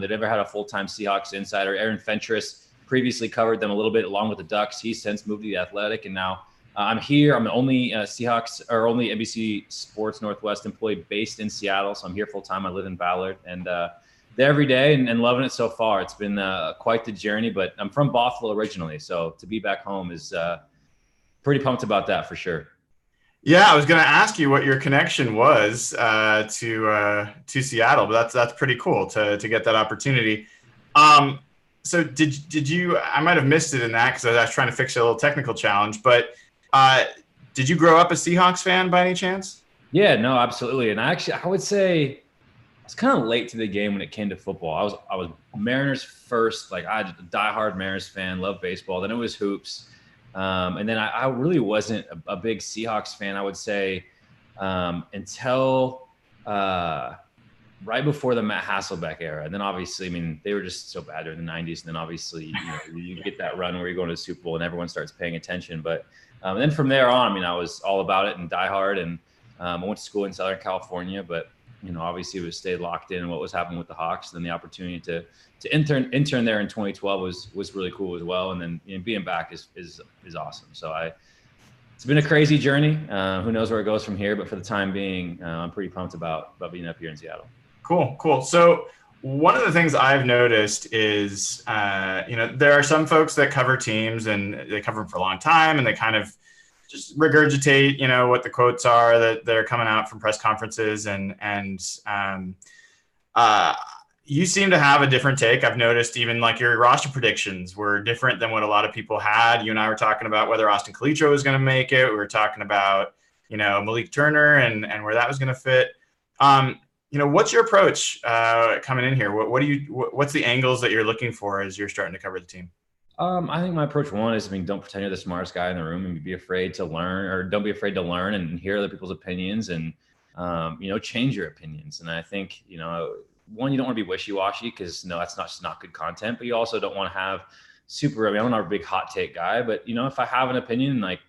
They never had a full-time Seahawks insider. Aaron Fentress previously covered them a little bit along with the Ducks. He's since moved to The Athletic, and now I'm here. I'm the only Seahawks or only NBC Sports Northwest employee based in Seattle. So I'm here full-time. I live in Ballard, and there every day and loving it so far. It's been quite the journey, but I'm from Buffalo originally. So to be back home is pretty pumped about that for sure. Yeah, I was going to ask you what your connection was to Seattle, but that's pretty cool to get that opportunity. So did you? I might have missed it in that because I was trying to fix a little technical challenge. But did you grow up a Seahawks fan by any chance? Yeah, no, absolutely. And I would say I was kind of late to the game when it came to football. I was Mariners first. Like I was a diehard Mariners fan, loved baseball. Then it was hoops. And then I really wasn't a big Seahawks fan, I would say, until right before the Matt Hasselbeck era. And then obviously, I mean, they were just so bad during the 90s. And then obviously, you get that run where you're going to the Super Bowl and everyone starts paying attention. But then from there on, I mean, I was all about it and diehard. And I went to school in Southern California, but obviously we stayed locked in what was happening with the Hawks. And then the opportunity to intern there in 2012 was really cool as well. And then being back is awesome. So it's been a crazy journey. Who knows where it goes from here, but for the time being, I'm pretty pumped about being up here in Seattle. Cool. So one of the things I've noticed is, there are some folks that cover teams and they cover them for a long time and they kind of just regurgitate, what the quotes are that are coming out from press conferences and you seem to have a different take. I've noticed even like your roster predictions were different than what a lot of people had. You and I were talking about whether Austin Calitro was going to make it. We were talking about, Malik Turner and where that was going to fit. What's your approach coming in here? What's the angles that you're looking for as you're starting to cover the team? I think my approach one is, don't pretend you're the smartest guy in the room and be afraid to learn, or don't be afraid to learn and hear other people's opinions and, change your opinions. And I think, one, you don't want to be wishy-washy because that's just not good content, but you also don't want to have I'm not a big hot take guy, but if I have an opinion, like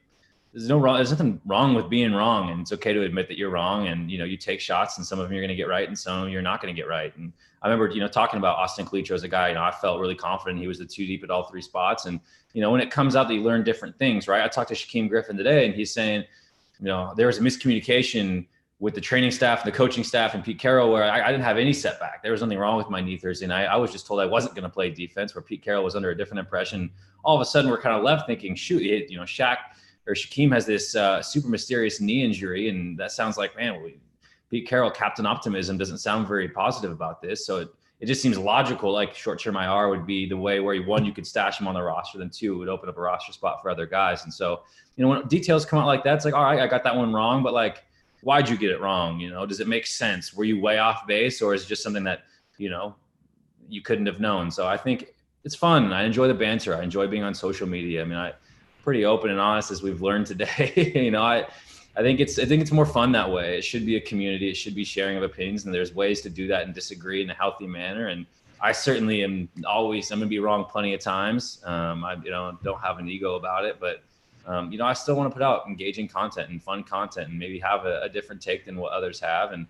there's nothing wrong with being wrong, and it's okay to admit that you're wrong. And, you take shots and some of them you're going to get right and some of them you're not going to get right. And I remember, talking about Austin Calitro as a guy, I felt really confident he was the 2 deep at all 3 spots. And, when it comes out that you learn different things, right? I talked to Shaquem Griffin today and he's saying, there was a miscommunication with the training staff and the coaching staff and Pete Carroll where I didn't have any setback. There was nothing wrong with my knee Thursday night. I was just told I wasn't going to play defense, where Pete Carroll was under a different impression. All of a sudden we're kind of left thinking, shoot, Shaquem has this super mysterious knee injury. And that sounds like, Pete Carroll, Captain Optimism, doesn't sound very positive about this. So it just seems logical, like short-term IR would be the way where, one, you could stash him on the roster, then 2, it would open up a roster spot for other guys. And so, when details come out like that, it's like, all right, I got that one wrong, but like, why'd you get it wrong? Does it make sense? Were you way off base, or is it just something that, you couldn't have known? So I think it's fun. I enjoy the banter. I enjoy being on social media. I'm pretty open and honest, as we've learned today. I think it's more fun that way. It should be a community. It should be sharing of opinions, and there's ways to do that and disagree in a healthy manner. And I certainly I'm going to be wrong plenty of times. I don't have an ego about it, but I still want to put out engaging content and fun content and maybe have a different take than what others have, and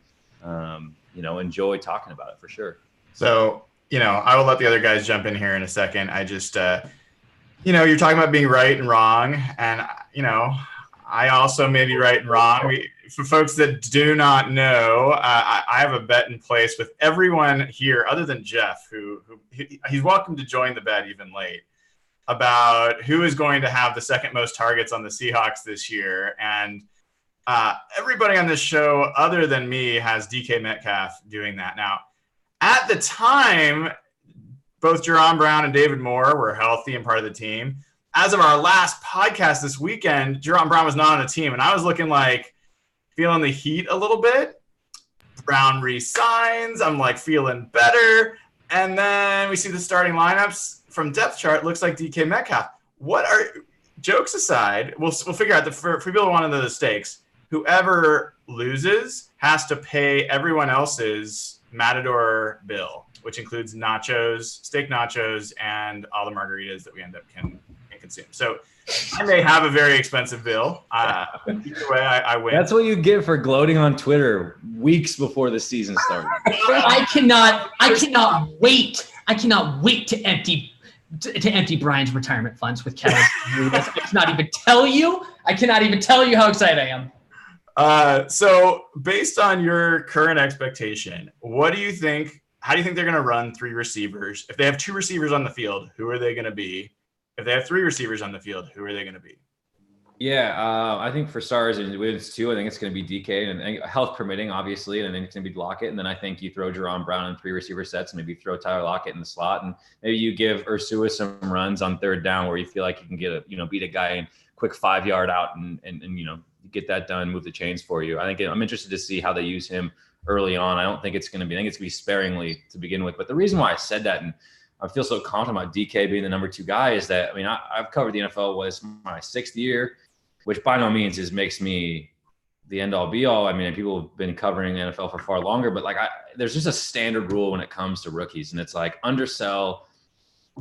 enjoy talking about it for sure. So, I will let the other guys jump in here in a second. I just you're talking about being right and wrong, and I also may be right and wrong. For folks that do not know, I have a bet in place with everyone here other than Jeff, who he's welcome to join the bet even late, about who is going to have the second most targets on the Seahawks this year. And everybody on this show other than me has DK Metcalf doing that. Now, at the time, both Jerron Brown and David Moore were healthy and part of the team. As of our last podcast this weekend, Jerron Brown was not on the team, and I was looking like feeling the heat a little bit. Brown resigns. I'm like feeling better. And then we see the starting lineups from depth chart. Looks like DK Metcalf. Jokes aside, we'll figure out for people who want to know the stakes, whoever loses has to pay everyone else's Matador bill, which includes nachos, steak nachos, and all the margaritas that we end up can consume. So I may have a very expensive bill. Either way, I win. That's what you get for gloating on Twitter weeks before the season started. I cannot wait. I cannot wait to empty Brian's retirement funds with Kelly. I cannot even tell you how excited I am. So based on your current expectation, what do you think? How do you think they're going to run 3 receivers? If they have 2 receivers on the field, who are they going to be? If they have 3 receivers on the field, who are they going to be? Yeah, I think for stars and wins 2, I think it's going to be DK and health permitting, obviously, and then it's going to be Lockett. And then I think you throw Jerron Brown in 3 receiver sets, and maybe throw Tyler Lockett in the slot, and maybe you give Ursua some runs on 3rd down where you feel like you can get beat a guy in quick 5-yard out and get that done, move the chains for you. I'm interested to see how they use him early on. I think it's going to be sparingly to begin with. But the reason why I said that, and I feel so confident about DK being the number 2 guy, is that, I've covered the NFL, was my 6th year, which by no means makes me the end all be all. People have been covering the NFL for far longer, but there's just a standard rule when it comes to rookies. And it's like undersell,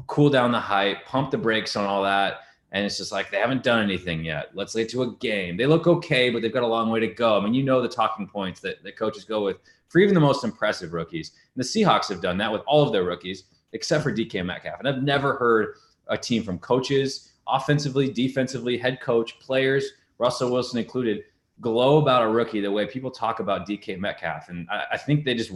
cool down the hype, pump the brakes on all that. And it's just like, they haven't done anything yet. Let's lay to a game. They look okay, but they've got a long way to go. The talking points that coaches go with for even the most impressive rookies. And the Seahawks have done that with all of their rookies, except for DK Metcalf. And I've never heard a team from coaches, offensively, defensively, head coach, players, Russell Wilson included, glow about a rookie the way people talk about DK Metcalf. And I think they just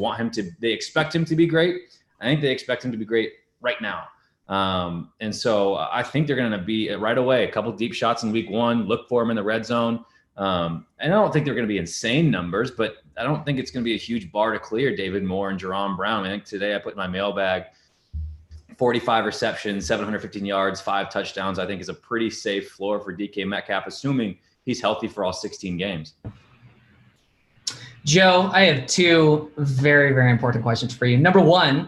they expect him to be great. I think they expect him to be great right now. And so I think they're going to be right away, a couple deep shots in week 1, look for him in the red zone. And I don't think they're going to be insane numbers, but I don't think it's going to be a huge bar to clear David Moore and Jerron Brown. I think today I put in my mailbag 45 receptions, 715 yards, 5 touchdowns, I think is a pretty safe floor for DK Metcalf, assuming he's healthy for all 16 games. Joe, I have 2 very, very important questions for you. Number 1,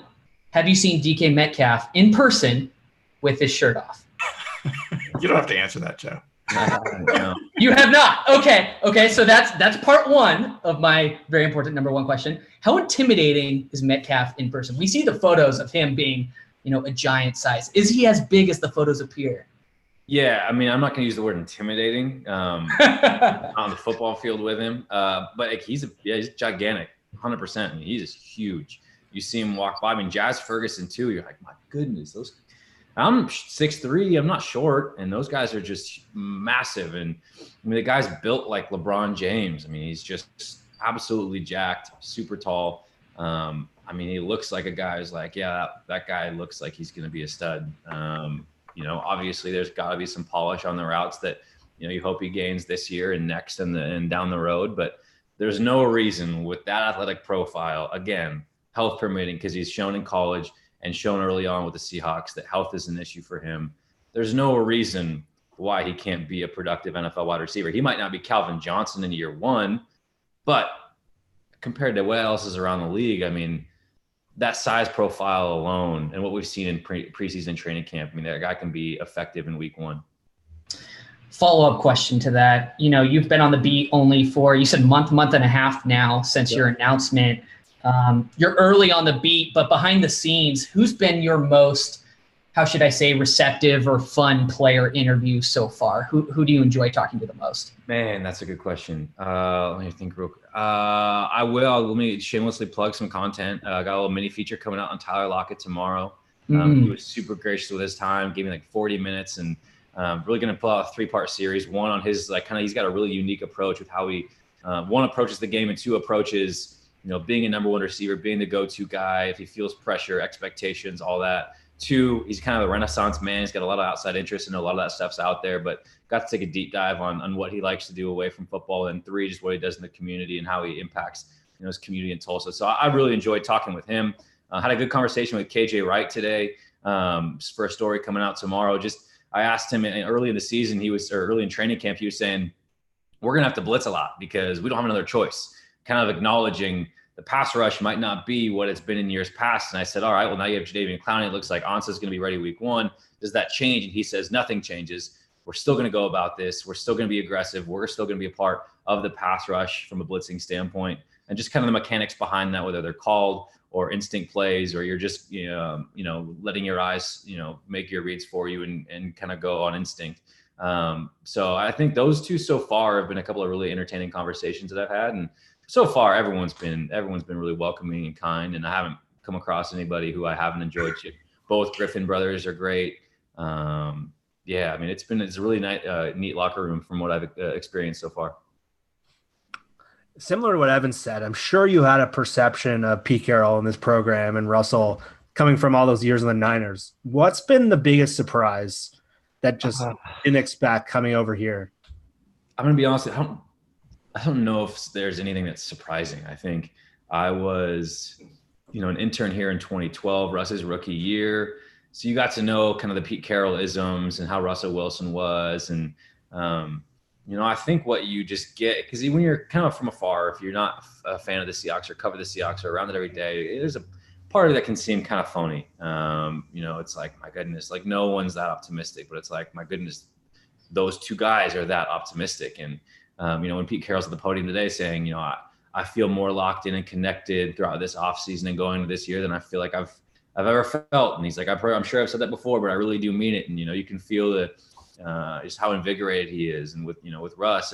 have you seen DK Metcalf in person with his shirt off? You don't have to answer that, Joe. No. You have not. Okay. So that's part 1 of my very important number 1 question. How intimidating is Metcalf in person? We see the photos of him being, a giant size. Is he as big as the photos appear? Yeah, I'm not going to use the word intimidating on the football field with him, but he's gigantic, 100%. He's huge. You see him walk by. Jazz Ferguson too. You're like, my goodness, I'm 6'3". I'm not short, and those guys are just massive. And the guy's built like LeBron James. He's just absolutely jacked, super tall. He looks like a guy who's like, yeah, that guy looks like he's going to be a stud. Obviously there's got to be some polish on the routes that, you hope he gains this year and next and down the road. But there's no reason with that athletic profile, again, health permitting, because he's shown in college and shown early on with the Seahawks that health is an issue for him. There's no reason why he can't be a productive NFL wide receiver. He might not be Calvin Johnson in year 1, but compared to what else is around the league, that size profile alone and what we've seen in preseason training camp, that guy can be effective in week 1. Follow-up question to that. You've been on the beat only for, you said month and a half now since your announcement. You're early on the beat, but behind the scenes, who's been your most, how should I say, receptive or fun player interview so far? Who do you enjoy talking to the most? Man, that's a good question. Let me think real quick. Let me shamelessly plug some content. I got a little mini feature coming out on Tyler Lockett tomorrow. He was super gracious with his time, gave me 40 minutes, and really going to pull out a 3-part series. One on his he's got a really unique approach with how he one approaches the game, and 2 approaches being a number 1 receiver, being the go-to guy if he feels pressure, expectations, all that. 2, he's kind of a renaissance man. He's got a lot of outside interest, and a lot of that stuff's out there, but got to take a deep dive on what he likes to do away from football. And 3, just what he does in the community and how he impacts his community in Tulsa. So I really enjoyed talking with him. Had a good conversation with KJ Wright today for a story coming out tomorrow. I asked him early in the season, early in training camp, he was saying, we're going to have to blitz a lot because we don't have another choice, kind of acknowledging the pass rush might not be what it's been in years past. And I said, all right, well, now you have Jadeveon Clowney. It looks like Ansa's going to be ready week 1. Does that change? And he says, nothing changes. We're still going to go about this. We're still going to be aggressive. We're still going to be a part of the pass rush from a blitzing standpoint. And just kind of the mechanics behind that, whether they're called or instinct plays, or you're just, letting your eyes, make your reads for you and kind of go on instinct. So I think those two so far have been a couple of really entertaining conversations that I've had. And so far, everyone's been really welcoming and kind. And I haven't come across anybody who I haven't enjoyed. Both Griffin brothers are great. It's a really neat locker room from what I've experienced so far. Similar to what Evan said, I'm sure you had a perception of Pete Carroll in this program and Russell coming from all those years in the Niners. What's been the biggest surprise that just didn't expect coming over here? I'm going to be honest. I don't know if there's anything that's surprising. I think I was, an intern here in 2012, Russ's rookie year. So you got to know kind of the Pete Carroll isms and how Russell Wilson was. And, I think what you just get, because when you're kind of from afar, if you're not a fan of the Seahawks or cover the Seahawks or around it every day, there's a part of it that can seem kind of phony. It's like, my goodness, like no one's that optimistic, but it's like, my goodness, those two guys are that optimistic. And, when Pete Carroll's at the podium today saying, I feel more locked in and connected throughout this offseason and going into this year than I feel like I've ever felt. And he's like, I'm sure I've said that before, but I really do mean it. And, you can feel just how invigorated he is. And with Russ,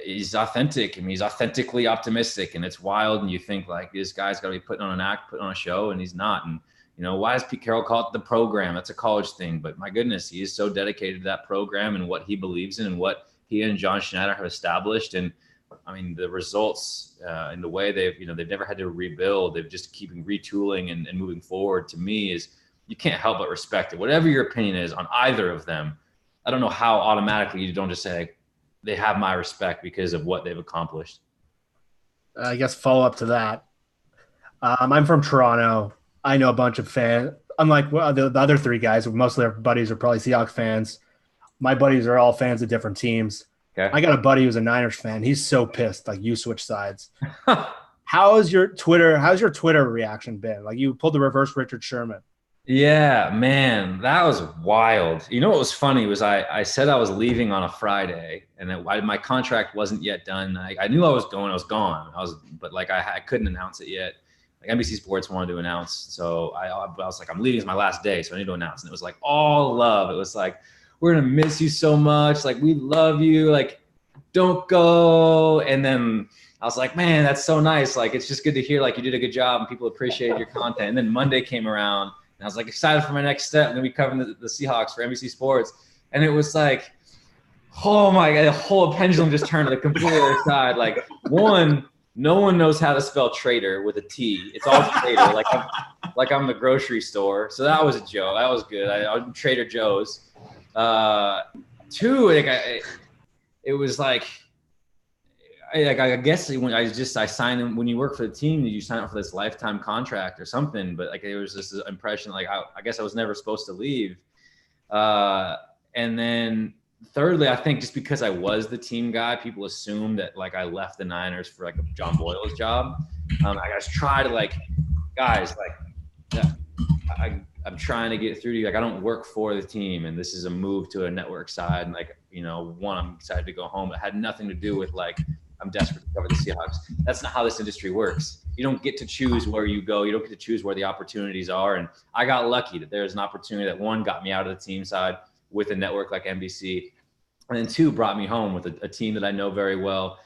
he's authentic. He's authentically optimistic, and it's wild. And you think like, this guy's got to be putting on an act, putting on a show, and he's not. And, why does Pete Carroll call it the program? That's a college thing, but my goodness, he is so dedicated to that program and what he believes in and what he and John Schneider have established. And the results and the way they've never had to rebuild. They've just keeping retooling and moving forward. To me, is you can't help but respect it. Whatever your opinion is on either of them, I don't know how automatically you don't just say they have my respect because of what they've accomplished. I guess follow up to that. I'm from Toronto. I know a bunch of fans. Unlike the other three guys, most of their buddies are probably Seahawks fans. My buddies are all fans of different teams. Okay. I got a buddy who's a Niners fan. He's so pissed, like you switch sides. How's your Twitter reaction been? Like you pulled the reverse Richard Sherman. Yeah, man, that was wild. What was funny was I said I was leaving on a Friday, and my contract wasn't yet done. I knew I was going. I was gone. But I couldn't announce it yet. Like NBC Sports wanted to announce, so I was like, I'm leaving. It's my last day, so I need to announce. And it was like all love. It was like, we're gonna miss you so much. Like, we love you. Like, don't go. And then I was like, man, that's so nice. Like, it's just good to hear. Like, you did a good job and people appreciated your content. And then Monday came around, and I was like excited for my next step. I'm gonna be covering the Seahawks for NBC Sports. And it was like, oh my God, the whole pendulum just turned to the complete other side. Like, one, no one knows how to spell trader with a T. It's all trader. like I'm the grocery store. So that was a joke. That was good. I'm Trader Joe's. Two, it was like, I guess when I signed them, when you work for the team, you sign up for this lifetime contract or something. But like, it was just this impression, like I guess I was never supposed to leave. And then thirdly, I think just because I was the team guy, people assumed that like I left the Niners for like a John Boyle's job. I just try to guys, I'm trying to get through to you. Like, I don't work for the team, and this is a move to a network side. And I'm excited to go home. It had nothing to do with I'm desperate to cover the Seahawks. That's not how this industry works. You don't get to choose where you go. You don't get to choose where the opportunities are. And I got lucky that there's an opportunity that, one, got me out of the team side with a network like NBC, and then two, brought me home with a team that I know very well.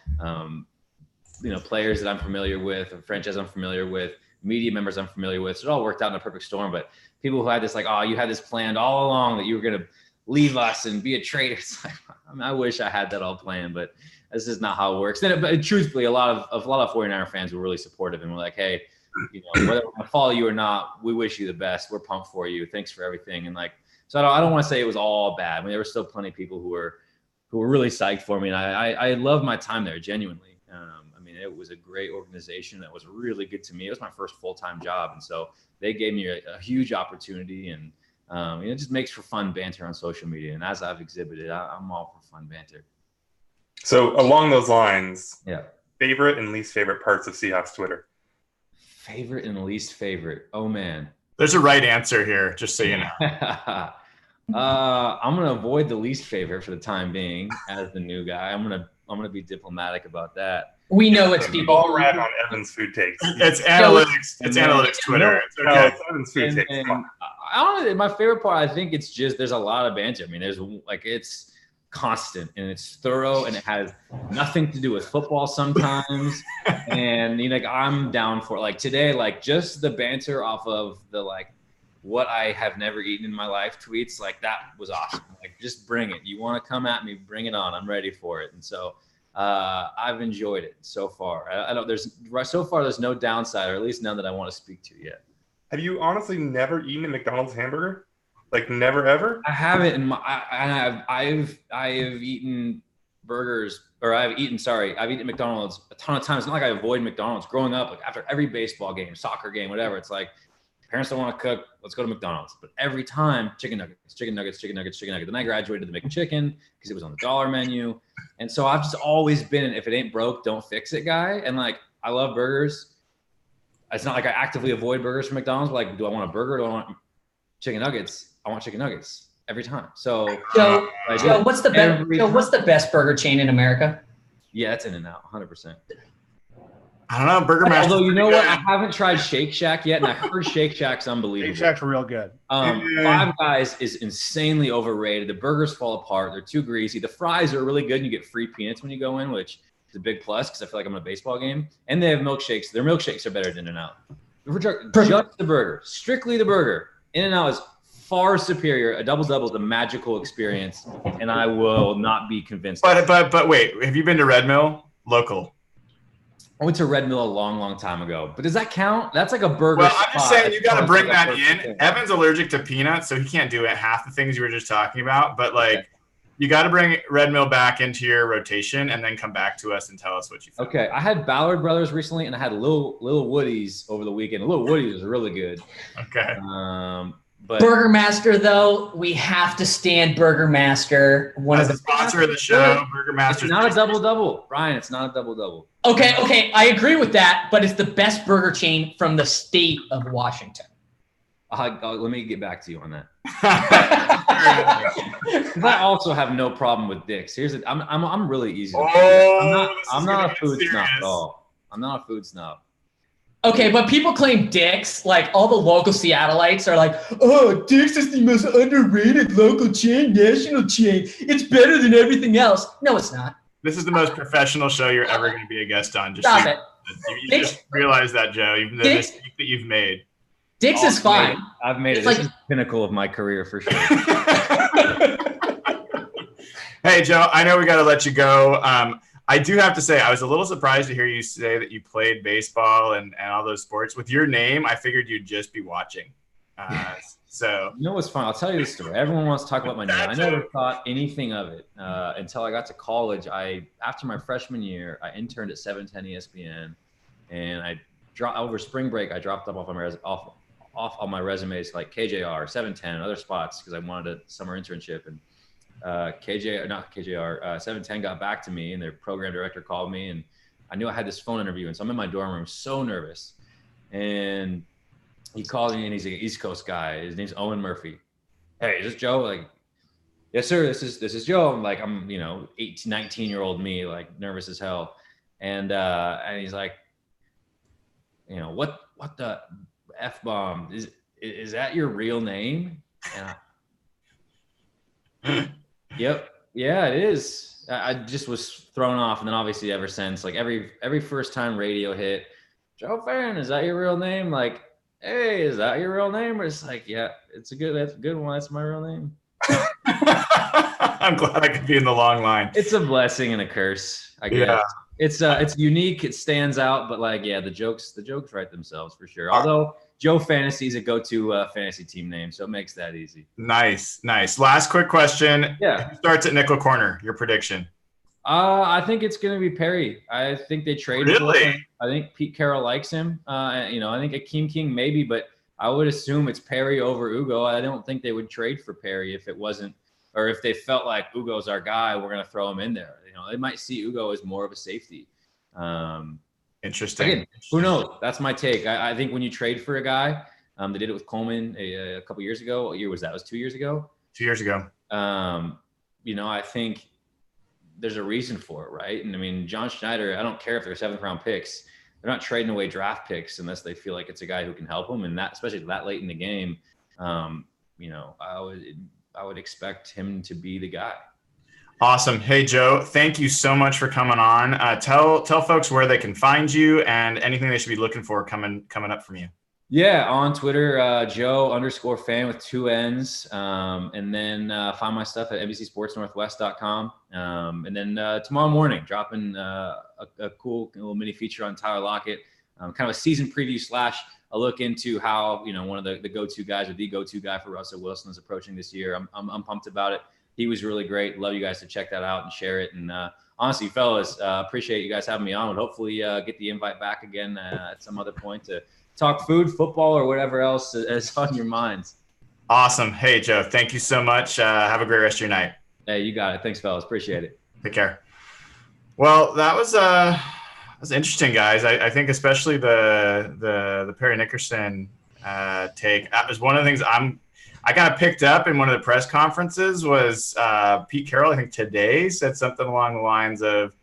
Players that I'm familiar with, a franchise I'm familiar with, media members I'm familiar with. So it all worked out in a perfect storm. But people who had this you had this planned all along that you were going to leave us and be a traitor. It's like, I wish I had that all planned, but this is not how it works. But truthfully, a lot of 49er fans were really supportive and were like, hey, whether we're going to follow you or not, we wish you the best. We're pumped for you. Thanks for everything. And so I don't want to say it was all bad. There were still plenty of people who were really psyched for me. And I loved my time there, genuinely. It was a great organization that was really good to me. It was my first full-time job. And so they gave me a huge opportunity, and it just makes for fun banter on social media. And as I've exhibited, I'm all for fun banter. So along those lines, yeah. Favorite and least favorite parts of Seahawks Twitter? Favorite and least favorite. Oh man. There's a right answer here, just so you know. I'm going to avoid the least favorite for the time being as the new guy. I'm going to gonna be diplomatic about that. We know it's people. All rag on Evan's food takes. It's analytics. It's analytics Twitter. It's No, okay. it's Evan's food takes. And I don't know, my favorite part, I think it's just there's a lot of banter. I mean, there's like it's constant and it's thorough and it has nothing to do with football sometimes. And you know, like I'm down for like today, like just the banter off of the like what I have never eaten in my life tweets, like that was awesome. Like just bring it. You want to come at me, bring it on. I'm ready for it. And so I've enjoyed it so far. I don't. So far there's no downside, or at least none that I want to speak to yet. Have you honestly never eaten a McDonald's hamburger? Like never ever? I haven't. I've eaten burgers, or I've eaten McDonald's a ton of times. It's not like I avoid McDonald's. Growing up, like after every baseball game, soccer game, whatever, it's like parents don't want to cook. Let's go to McDonald's. But every time, chicken nuggets. Then I graduated to the McChicken because it was on the dollar menu. And so I've just always been, if it ain't broke, don't fix it guy. And like, I love burgers. It's not like I actively avoid burgers from McDonald's. But like, do I want a burger? Do I want chicken nuggets? I want chicken nuggets every time. So Joe, what's the best burger chain in America? Yeah, it's In-N-Out, 100%. I don't know, Burger Master. Although you know what, I haven't tried Shake Shack yet, and I heard Shake Shack's unbelievable. Shake Shack's real good. Five Guys is insanely overrated. The burgers fall apart. They're too greasy. The fries are really good, and you get free peanuts when you go in, which is a big plus because I feel like I'm at a baseball game. And they have milkshakes. Their milkshakes are better than In-N-Out. Just the burger, strictly the burger. In-N-Out is far superior. A double-double is a magical experience, and I will not be convinced. But wait, have you been to Red Mill? Local. I went to Red Mill a long, long time ago. But does that count? That's like a burger. Well, I'm just saying you got to bring that in. Thing. Evan's allergic to peanuts, so he can't do it. Half the things you were just talking about. But like, you got to bring Red Mill back into your rotation and then come back to us and tell us what you think. Okay. I had Ballard Brothers recently, and I had Little Woody's over the weekend. Little Woody's was really good. Okay. But Burger Master, though, we have to stand Burger Master. One of the sponsor of the show, Burger Master. It's not a double-double, Brian. It's not a double-double. Okay, I agree with that, but it's the best burger chain from the state of Washington. Let me get back to you on that. I also have no problem with Dick's. I'm really easy. I'm not a food snob at all. I'm not a food snob. Okay, but people claim Dick's, like all the local Seattleites are like, oh, Dick's is the most underrated local chain, national chain. It's better than everything else. No, it's not. This is the most professional show you're ever going to be a guest on. Stop it. You just realize that, Joe, the mistake that you've made. Dick's is fine. I've made it. This is the pinnacle of my career for sure. Hey, Joe, I know we got to let you go. I do have to say, I was a little surprised to hear you say that you played baseball and all those sports. With your name, I figured you'd just be watching. So you know what's fun? I'll tell you the story. Everyone wants to talk about my name. I never thought anything of it until I got to college. After my freshman year, I interned at 710 ESPN, and over spring break, I dropped off on my resumes like KJR, 710, and other spots because I wanted a summer internship. And 710 got back to me, and their program director called me, and I knew I had this phone interview. And so I'm in my dorm room, so nervous. And he calls me, and he's an East Coast guy. His name's Owen Murphy. Hey, is this Joe? Like, yes, sir. This is Joe. I'm like, 18, 19-year-old me, like nervous as hell. And he's like, what the F-bomb is that your real name? And yep. Yeah, it is. I just was thrown off. And then obviously ever since, like every first time radio hit, Joe Fann, is that your real name? Like, hey, is that your real name? Or it's like, yeah, that's a good one. That's my real name. I'm glad I could be in the long line. It's a blessing and a curse, I guess. Yeah. It's unique. It stands out, but like, yeah, the jokes write themselves for sure. Although Joe Fantasy is a go-to fantasy team name, so it makes that easy. Nice. Last quick question. Yeah. Who starts at nickel corner? Your prediction? I think it's going to be Perry. I think they traded for him. I think Pete Carroll likes him. I think Akeem King maybe, but I would assume it's Perry over Ugo. I don't think they would trade for Perry if it wasn't, or if they felt like Ugo's our guy, we're going to throw him in there. They might see Ugo as more of a safety. Interesting. Again, who knows? That's my take. I think when you trade for a guy, they did it with Coleman a couple years ago. What year was that? It was 2 years ago? 2 years ago. I think there's a reason for it, right? And I mean, John Schneider, I don't care if they're 7th round picks. They're not trading away draft picks unless they feel like it's a guy who can help them. And that, especially that late in the game, you know, I would expect him to be the guy. Awesome. Hey, Joe, thank you so much for coming on. Tell folks where they can find you and anything they should be looking for coming up from you. Yeah, on Twitter, Joe_Fann with 2 N's. And then find my stuff at NBCSportsNorthwest.com. And then tomorrow morning, dropping a cool little mini feature on Tyler Lockett, kind of a season preview / a look into how, you know, one of the go-to guys or the go-to guy for Russell Wilson is approaching this year. I'm pumped about it. He was really great. Love you guys to check that out and share it. And honestly, fellas, appreciate you guys having me on. Would hopefully get the invite back again at some other point to talk food, football, or whatever else is on your minds. Awesome. Hey, Joe, thank you so much. Have a great rest of your night. Hey, you got it. Thanks, fellas. Appreciate it. Take care. Well, that was interesting, guys. I think especially the Perry Nickerson take. That was one of the things I kind of picked up in one of the press conferences was Pete Carroll, I think today, said something along the lines of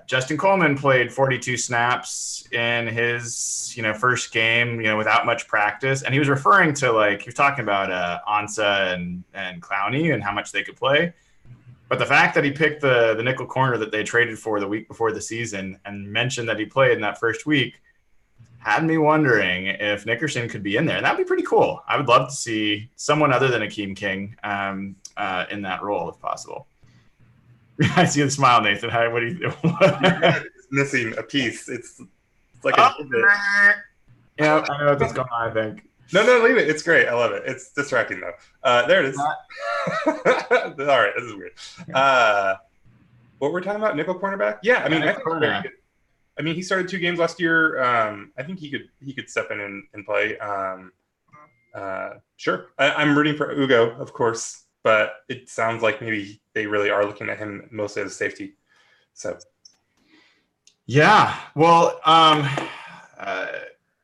Justin Coleman played 42 snaps in his, you know, first game, you know, without much practice. And he was referring to, like, he was talking about Ansah and Clowney and how much they could play. But the fact that he picked the nickel corner that they traded for the week before the season and mentioned that he played in that first week had me wondering if Nickerson could be in there. And that'd be pretty cool. I would love to see someone other than Akeem King in that role if possible. I see the smile, Nathan. Hi, what do you do? It's missing a piece. It's like a bit. Yeah, I know what's going on, I think. No, leave it. It's great. I love it. It's distracting, though. There it is. All right, this is weird. What we're talking about, nickel cornerback? Yeah, I mean, I think very good. I mean, he started 2 games last year. I think he could step in and play. Sure. I'm rooting for Ugo, of course, but it sounds like maybe they really are looking at him mostly as a safety. So, yeah. Well,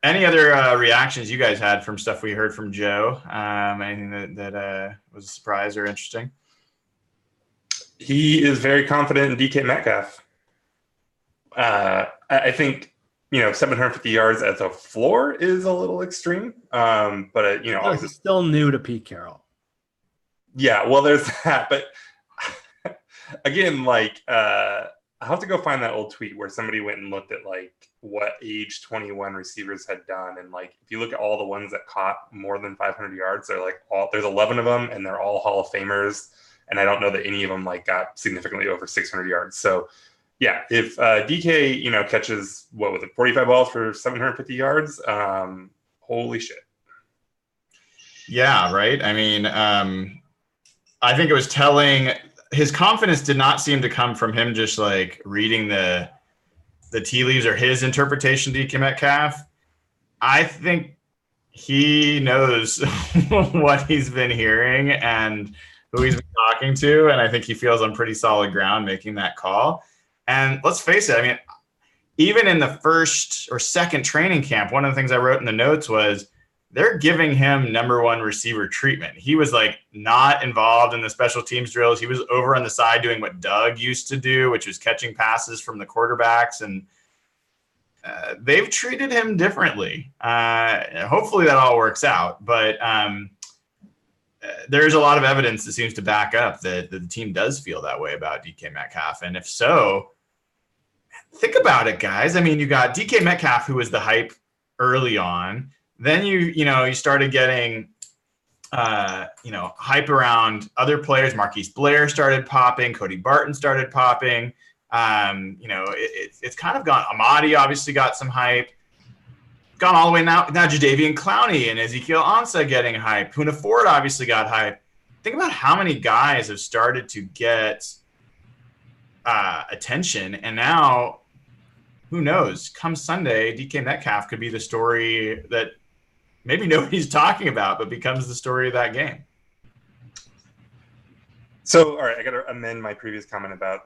any other reactions you guys had from stuff we heard from Joe? Anything that was a surprise or interesting? He is very confident in DK Metcalf. I think, you know, 750 yards as a floor is a little extreme. But, you know, he's still new to Pete Carroll. Yeah, well, there's that. But again, like, I have to go find that old tweet where somebody went and looked at, like, what age 21 receivers had done. And, like, if you look at all the ones that caught more than 500 yards, they're like there's 11 of them, and they're all Hall of Famers. And I don't know that any of them, like, got significantly over 600 yards. So, yeah, if DK, you know, catches, 45 balls for 750 yards, holy shit. Yeah, right. I mean, I think it was telling. His confidence did not seem to come from him just, like, reading the tea leaves or his interpretation of DK Metcalf. I think he knows what he's been hearing and who he's been talking to, and I think he feels on pretty solid ground making that call. And let's face it, I mean, even in the first or second training camp, one of the things I wrote in the notes was they're giving him number 1 receiver treatment. He was, like, not involved in the special teams drills. He was over on the side doing what Doug used to do, which was catching passes from the quarterbacks. And they've treated him differently. Hopefully that all works out. But there's a lot of evidence that seems to back up that the team does feel that way about DK Metcalf. And if so, think about it, guys. I mean, you got DK Metcalf, who was the hype early on. Then you started getting, hype around other players. Marquise Blair started popping. Cody Barton started popping. It's kind of gone. Amadi obviously got some hype. Gone all the way now Jadeveon Clowney and Ezekiel Ansah getting hype. Poona Ford obviously got hype. Think about how many guys have started to get attention, and now who knows? Come Sunday, DK Metcalf could be the story that maybe nobody's talking about, but becomes the story of that game. So, all right, I got to amend my previous comment about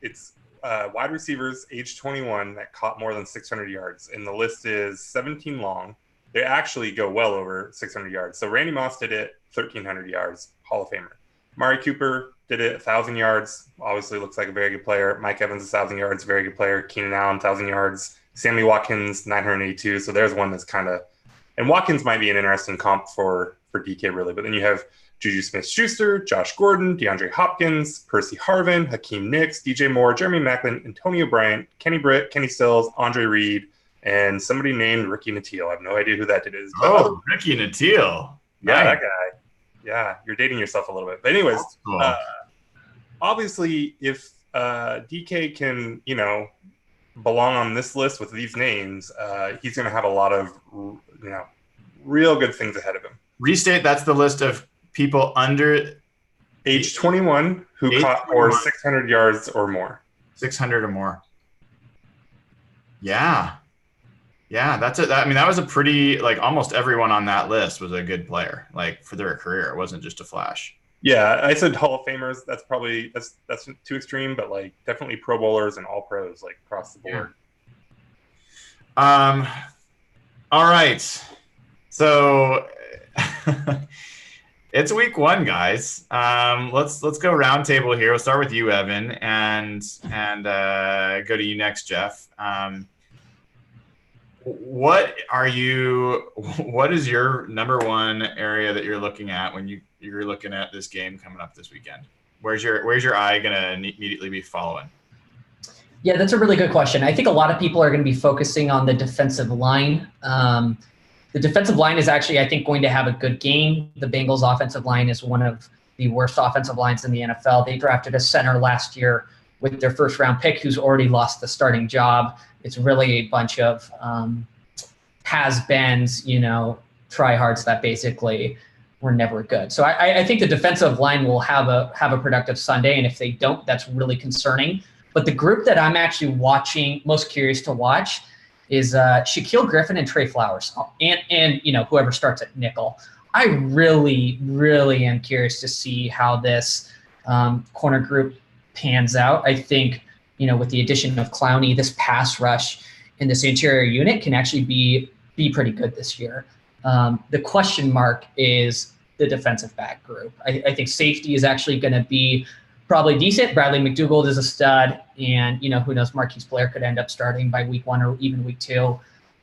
it's wide receivers age 21 that caught more than 600 yards, and the list is 17 long. They actually go well over 600 yards. So Randy Moss did it, 1,300 yards, Hall of Famer. Mari Cooper, did it 1,000 yards. Obviously, looks like a very good player. Mike Evans, 1,000 yards, very good player. Keenan Allen, 1,000 yards. Sammy Watkins, 982. So there's one that's kind of, and Watkins might be an interesting comp for DK really. But then you have Juju Smith-Schuster, Josh Gordon, DeAndre Hopkins, Percy Harvin, Hakeem Nicks, DJ Moore, Jeremy Maclin, Antonio Bryant, Kenny Britt, Kenny Stills, Andre Reed, and somebody named Ricky Natil. I have no idea who that is. Oh, Ricky Natil. Yeah, Nice. that guy. Yeah, you're dating yourself a little bit. But anyways, Cool. obviously, if DK can, belong on this list with these names, he's going to have a lot of, real good things ahead of him. Restate, that's the list of people under Age 21 who Age caught 21. for 600 yards or more. 600 or more. Yeah. Yeah, that's it. I mean, that was a pretty, almost everyone on that list was a good player, for their career. It wasn't just a flash. Yeah, I said Hall of Famers. That's probably that's too extreme, but definitely Pro Bowlers and All Pros across the board. All right. So it's week 1, guys. Let's go round table here. We'll start with you, Evan, and go to you next, Jeff. What is your number one area that you're looking at when you're looking at this game coming up this weekend? Where's your eye going to immediately be following? Yeah, that's a really good question. I think a lot of people are going to be focusing on the defensive line. The defensive line is actually, I think, going to have a good game. The Bengals offensive line is one of the worst offensive lines in the NFL. They drafted a center last year with their first-round pick who's already lost the starting job. It's really a bunch of has-beens, tryhards that basically were never good. So I think the defensive line will have a productive Sunday, and if they don't, that's really concerning. But the group that I'm actually most curious to watch is Shaquille Griffin and Trey Flowers, and whoever starts at nickel. I really, really am curious to see how this corner group pans out. I think, with the addition of Clowney, this pass rush in this interior unit can actually be pretty good this year. The question mark is the defensive back group. I think safety is actually going to be probably decent. Bradley McDougald is a stud, and who knows, Marquise Blair could end up starting by week 1 or even week 2.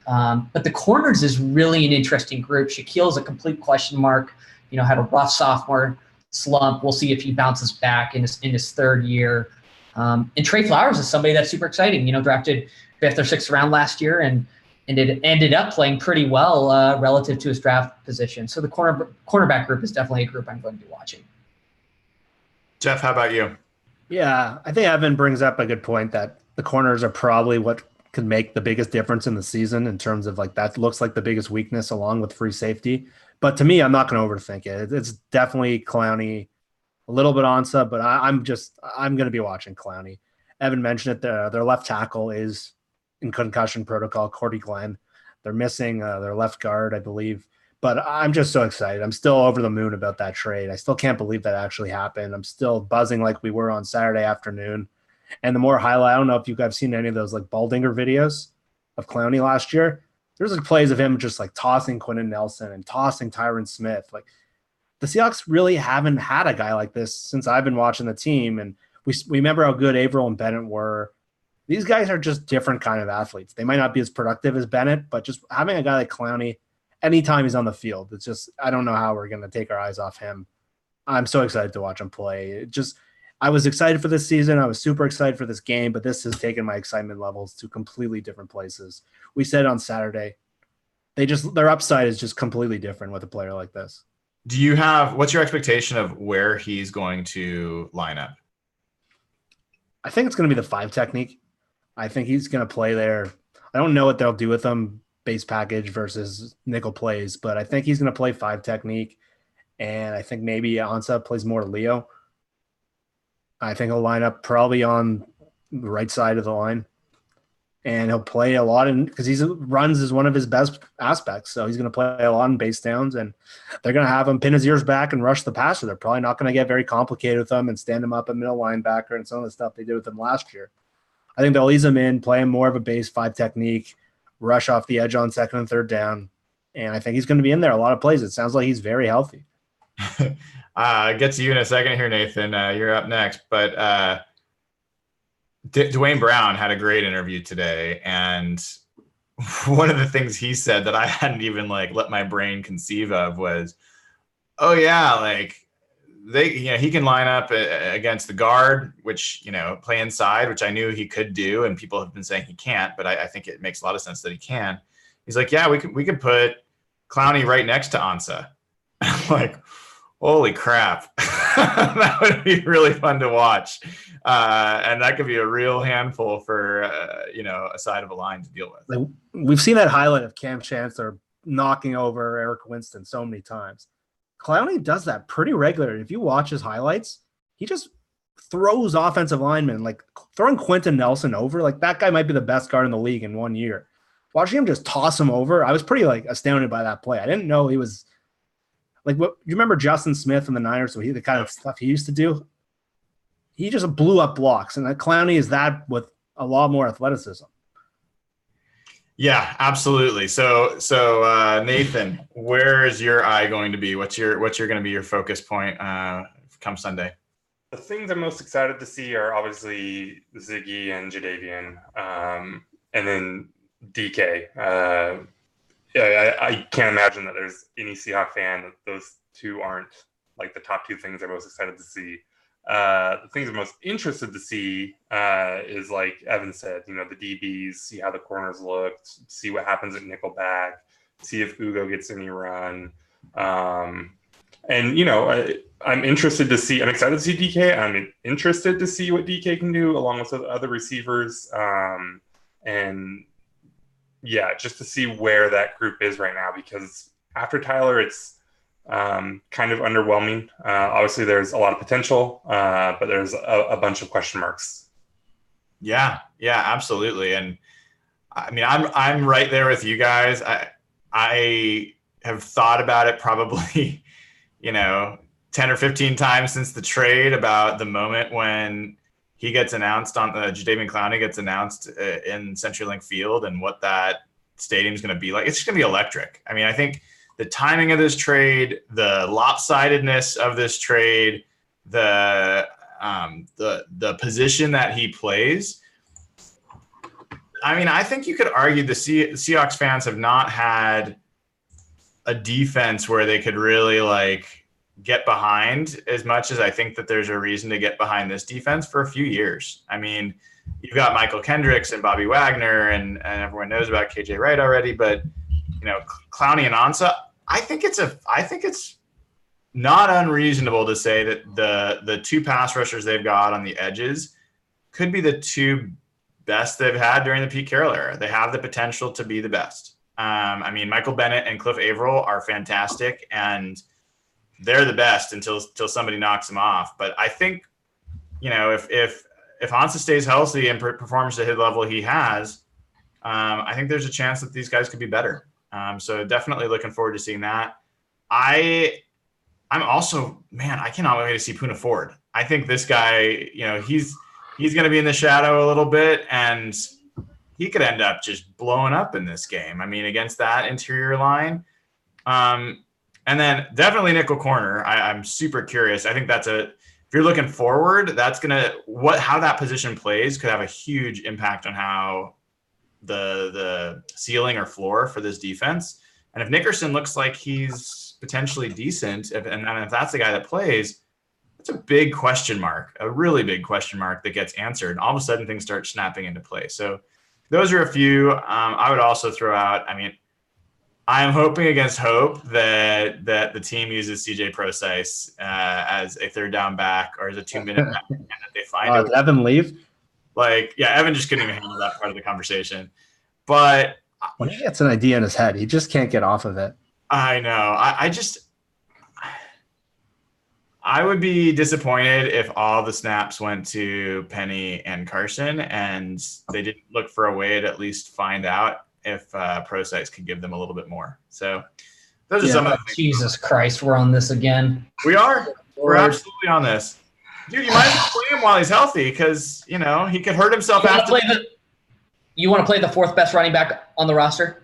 But the corners is really an interesting group. Shaquille's a complete question mark. Had a rough sophomore slump. We'll see if he bounces back in his third year. And Trey Flowers is somebody that's super exciting. Drafted 5th or 6th round last year, and it ended up playing pretty well relative to his draft position. So the cornerback group is definitely a group I'm going to be watching. Jeff, how about you? Yeah, I think Evan brings up a good point that the corners are probably what could make the biggest difference in the season in terms of that looks like the biggest weakness along with free safety. But to me, I'm not going to overthink it. It's definitely Clowney, a little bit Ansah, but I'm going to be watching Clowney. Evan mentioned it. Their left tackle is in concussion protocol, Cordy Glenn. They're missing their left guard, I believe. But I'm just so excited. I'm still over the moon about that trade. I still can't believe that actually happened. I'm still buzzing like we were on Saturday afternoon. And the more highlight, I don't know if you guys have seen any of those Baldinger videos of Clowney last year. There's plays of him just tossing Quentin Nelson and tossing Tyron Smith. The Seahawks really haven't had a guy like this since I've been watching the team. And we remember how good Averill and Bennett were. These guys are just different kind of athletes. They might not be as productive as Bennett, but just having a guy like Clowney, anytime he's on the field, it's just, I don't know how we're going to take our eyes off him. I'm so excited to watch him play. I was excited for this season. I was super excited for this game, but this has taken my excitement levels to completely different places. We said on Saturday, their upside is just completely different with a player like this. What's your expectation of where he's going to line up? I think it's going to be the 5 technique. I think he's going to play there. I don't know what they'll do with him, base package versus nickel plays, but I think he's going to play 5 technique. And I think maybe Ansah plays more Leo. I think he'll line up probably on the right side of the line. And he'll play a lot because runs is one of his best aspects. So he's going to play a lot in base downs, and they're going to have him pin his ears back and rush the passer. They're probably not going to get very complicated with him and stand him up a middle linebacker and some of the stuff they did with him last year. I think they'll ease him in, play him more of a base 5 technique, rush off the edge on 2nd and 3rd down. And I think he's going to be in there a lot of plays. It sounds like he's very healthy. get to you in a second here, Nathan. You're up next. But Dwayne Brown had a great interview today, and one of the things he said that I hadn't even let my brain conceive of was, oh yeah, he can line up against the guard, which, play inside, which I knew he could do, and people have been saying he can't, but I think it makes a lot of sense that he can. He's like, yeah, we could put Clowney right next to Ansah. I'm like, holy crap. That would be really fun to watch. And that could be a real handful for, a side of a line to deal with. We've seen that highlight of Cam Chancellor knocking over Eric Winston so many times. Clowney does that pretty regularly. If you watch his highlights, he just throws offensive linemen, throwing Quentin Nelson over. That guy might be the best guard in the league in 1 year. Watching him just toss him over, I was pretty astounded by that play. I didn't know he was what you remember Justin Smith from the Niners, so the kind of stuff he used to do. He just blew up blocks, and Clowney is that with a lot more athleticism. Yeah, absolutely. So Nathan, where is your eye going to be? What's going to be your focus point come Sunday? The things I'm most excited to see are obviously Ziggy and Jadeveon, and then DK. I can't imagine that there's any Seahawks fan that those two aren't the top two things I'm most excited to see. The things I'm most interested to see is, like Evan said, the DBs, see how the corners look, see what happens at nickelback, see if Ugo gets any run. I'm interested to see, I'm excited to see DK. I'm interested to see what DK can do along with the other receivers. Just to see where that group is right now, because after Tyler, it's kind of underwhelming. Obviously, there's a lot of potential, but there's a bunch of question marks. Yeah, absolutely. And I mean, I'm right there with you guys. I have thought about it probably, 10 or 15 times since the trade about the moment when he gets announced on the Jadeveon Clowney gets announced in CenturyLink Field and what that stadium is going to be like. It's just going to be electric. I mean, I think the timing of this trade, the lopsidedness of this trade, the position that he plays. I mean, I think you could argue the Seahawks fans have not had a defense where they could really get behind as much as I think that there's a reason to get behind this defense for a few years. I mean, you've got Michael Kendricks and Bobby Wagner, and everyone knows about KJ Wright already, but Clowney and Ansah, I think it's not unreasonable to say that the two pass rushers they've got on the edges could be the two best they've had during the Pete Carroll era. They have the potential to be the best. I mean, Michael Bennett and Cliff Averill are fantastic, and they're the best until somebody knocks them off. But I think, if Ansah stays healthy and performs at his level he has, I think there's a chance that these guys could be better. So definitely looking forward to seeing that. I'm also, I cannot wait to see Poona Ford. I think this guy, he's going to be in the shadow a little bit, and he could end up just blowing up in this game. I mean, against that interior line. And then definitely nickel corner. I'm super curious. I think if you're looking forward, that's how that position plays could have a huge impact on how the ceiling or floor for this defense. And if Nickerson looks like he's potentially decent, if that's the guy that plays, it's a big question mark, a really big question mark that gets answered. And all of a sudden things start snapping into play. So those are a few. I would also throw out, I'm hoping against hope that the team uses CJ Prosise as a third down back or as a 2-minute back, and that they find it. Did Evan leave? Evan just couldn't even handle that part of the conversation. But when he gets an idea in his head, he just can't get off of it. I know. I would be disappointed if all the snaps went to Penny and Carson and they didn't look for a way to at least find out if Prosise could give them a little bit more. So those are some of the things. Jesus Christ, we're on this again. We are. We're absolutely on this. Dude, you might as well play him while he's healthy because, he could hurt himself after. You want to play the fourth best running back on the roster?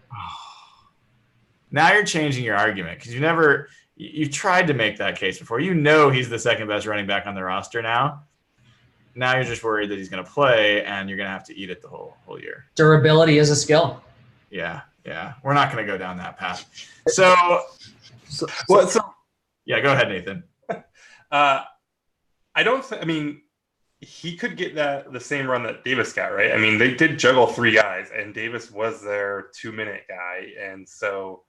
Now you're changing your argument because you never You tried to make that case before. You know he's the second best running back on the roster now. Now you're just worried that he's going to play, and you're going to have to eat it the whole year. Durability is a skill. Yeah. We're not going to go down that path. So yeah, go ahead, Nathan. He could get the same run that Davis got, right? I mean, they did juggle 3 guys, and Davis was their 2-minute guy, and so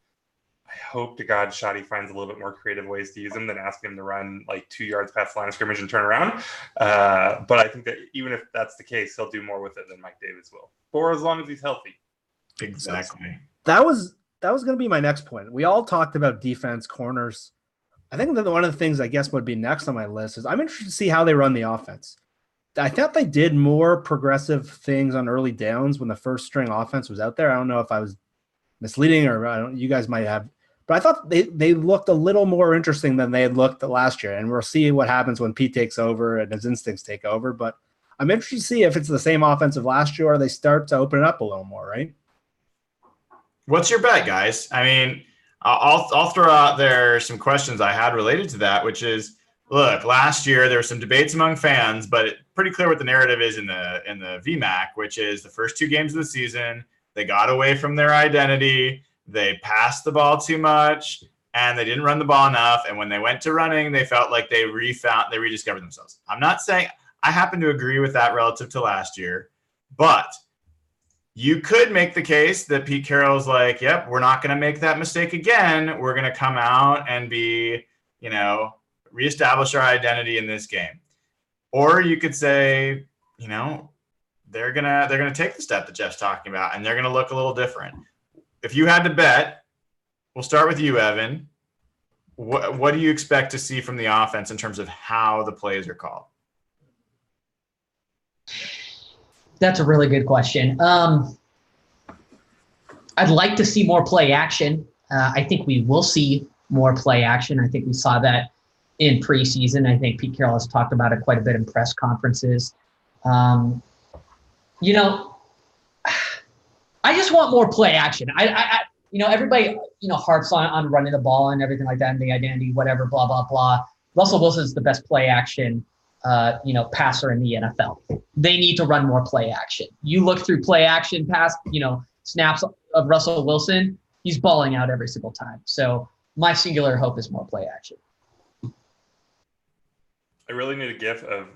I hope to God Shoddy finds a little bit more creative ways to use him than asking him to run like 2 yards past the line of scrimmage and turn around. But I think that even if that's the case, he'll do more with it than Mike Davis will, for as long as he's healthy. Exactly. That was going to be my next point. We all talked about defense, corners. I think that one of the things I guess would be next on my list is I'm interested to see how they run the offense. I thought they did more progressive things on early downs when the first string offense was out there. I don't know if I was misleading or you guys might have, but I thought they looked a little more interesting than they had looked last year. And we'll see what happens when Pete takes over and his instincts take over. But I'm interested to see if it's the same offensive last year or they start to open it up a little more, right? What's your bet, guys? I mean, I'll throw out there some questions I had related to that, which is, look, last year there were some debates among fans, but it's pretty clear what the narrative is in the VMAC, which is the first 2 games of the season, they got away from their identity, they passed the ball too much, and they didn't run the ball enough. And when they went to running, they felt like they rediscovered themselves. I'm not saying I happen to agree with that relative to last year, but you could make the case that Pete Carroll's like, yep, we're not going to make that mistake again. We're going to come out and be, reestablish our identity in this game. Or you could say, they're going to take the step that Jeff's talking about, and they're going to look a little different. If you had to bet, we'll start with you, Evan. What do you expect to see from the offense in terms of how the plays are called? That's a really good question. I'd like to see more play action. I think we will see more play action. I think we saw that in preseason. I think Pete Carroll has talked about it quite a bit in press conferences. I just want more play action. Everybody, harps on running the ball and everything like that and the identity, whatever, blah, blah, blah. Russell Wilson's the best play action passer in the NFL. They need to run more play action. You look through play action pass, snaps of Russell Wilson, he's balling out every single time. So my singular hope is more play action. I really need a gif of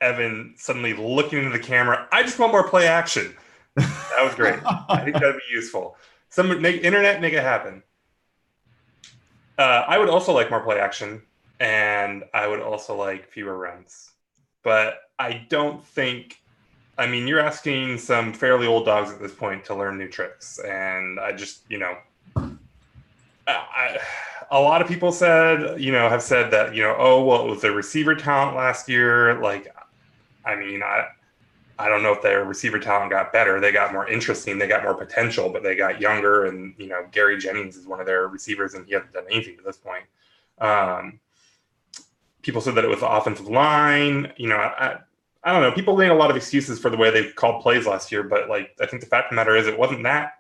Evan suddenly looking into the camera. I just want more play action. That was great. I think that'd be useful. Internet, make it happen. I would also like more play action. And I would also like fewer runs. But I don't think – you're asking some fairly old dogs at this point to learn new tricks. And I just, a lot of people have said that, it was the receiver talent last year. I don't know if their receiver talent got better. They got more interesting. They got more potential, but they got younger. And, Gary Jennings is one of their receivers, and he hasn't done anything to this point. People said that it was the offensive line. I don't know. People made a lot of excuses for the way they called plays last year, but I think the fact of the matter is it wasn't that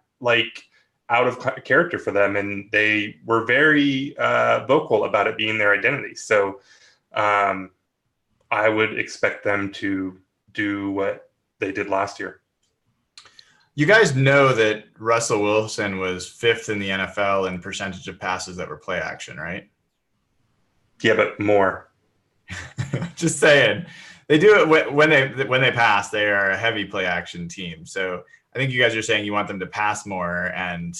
out of character for them, and they were very vocal about it being their identity. So I would expect them to do what they did last year. You guys know that Russell Wilson was 5th in the NFL in percentage of passes that were play action, right? Yeah, but more. Just saying, they do it when they pass. They are a heavy play action team. So I think you guys are saying you want them to pass more, and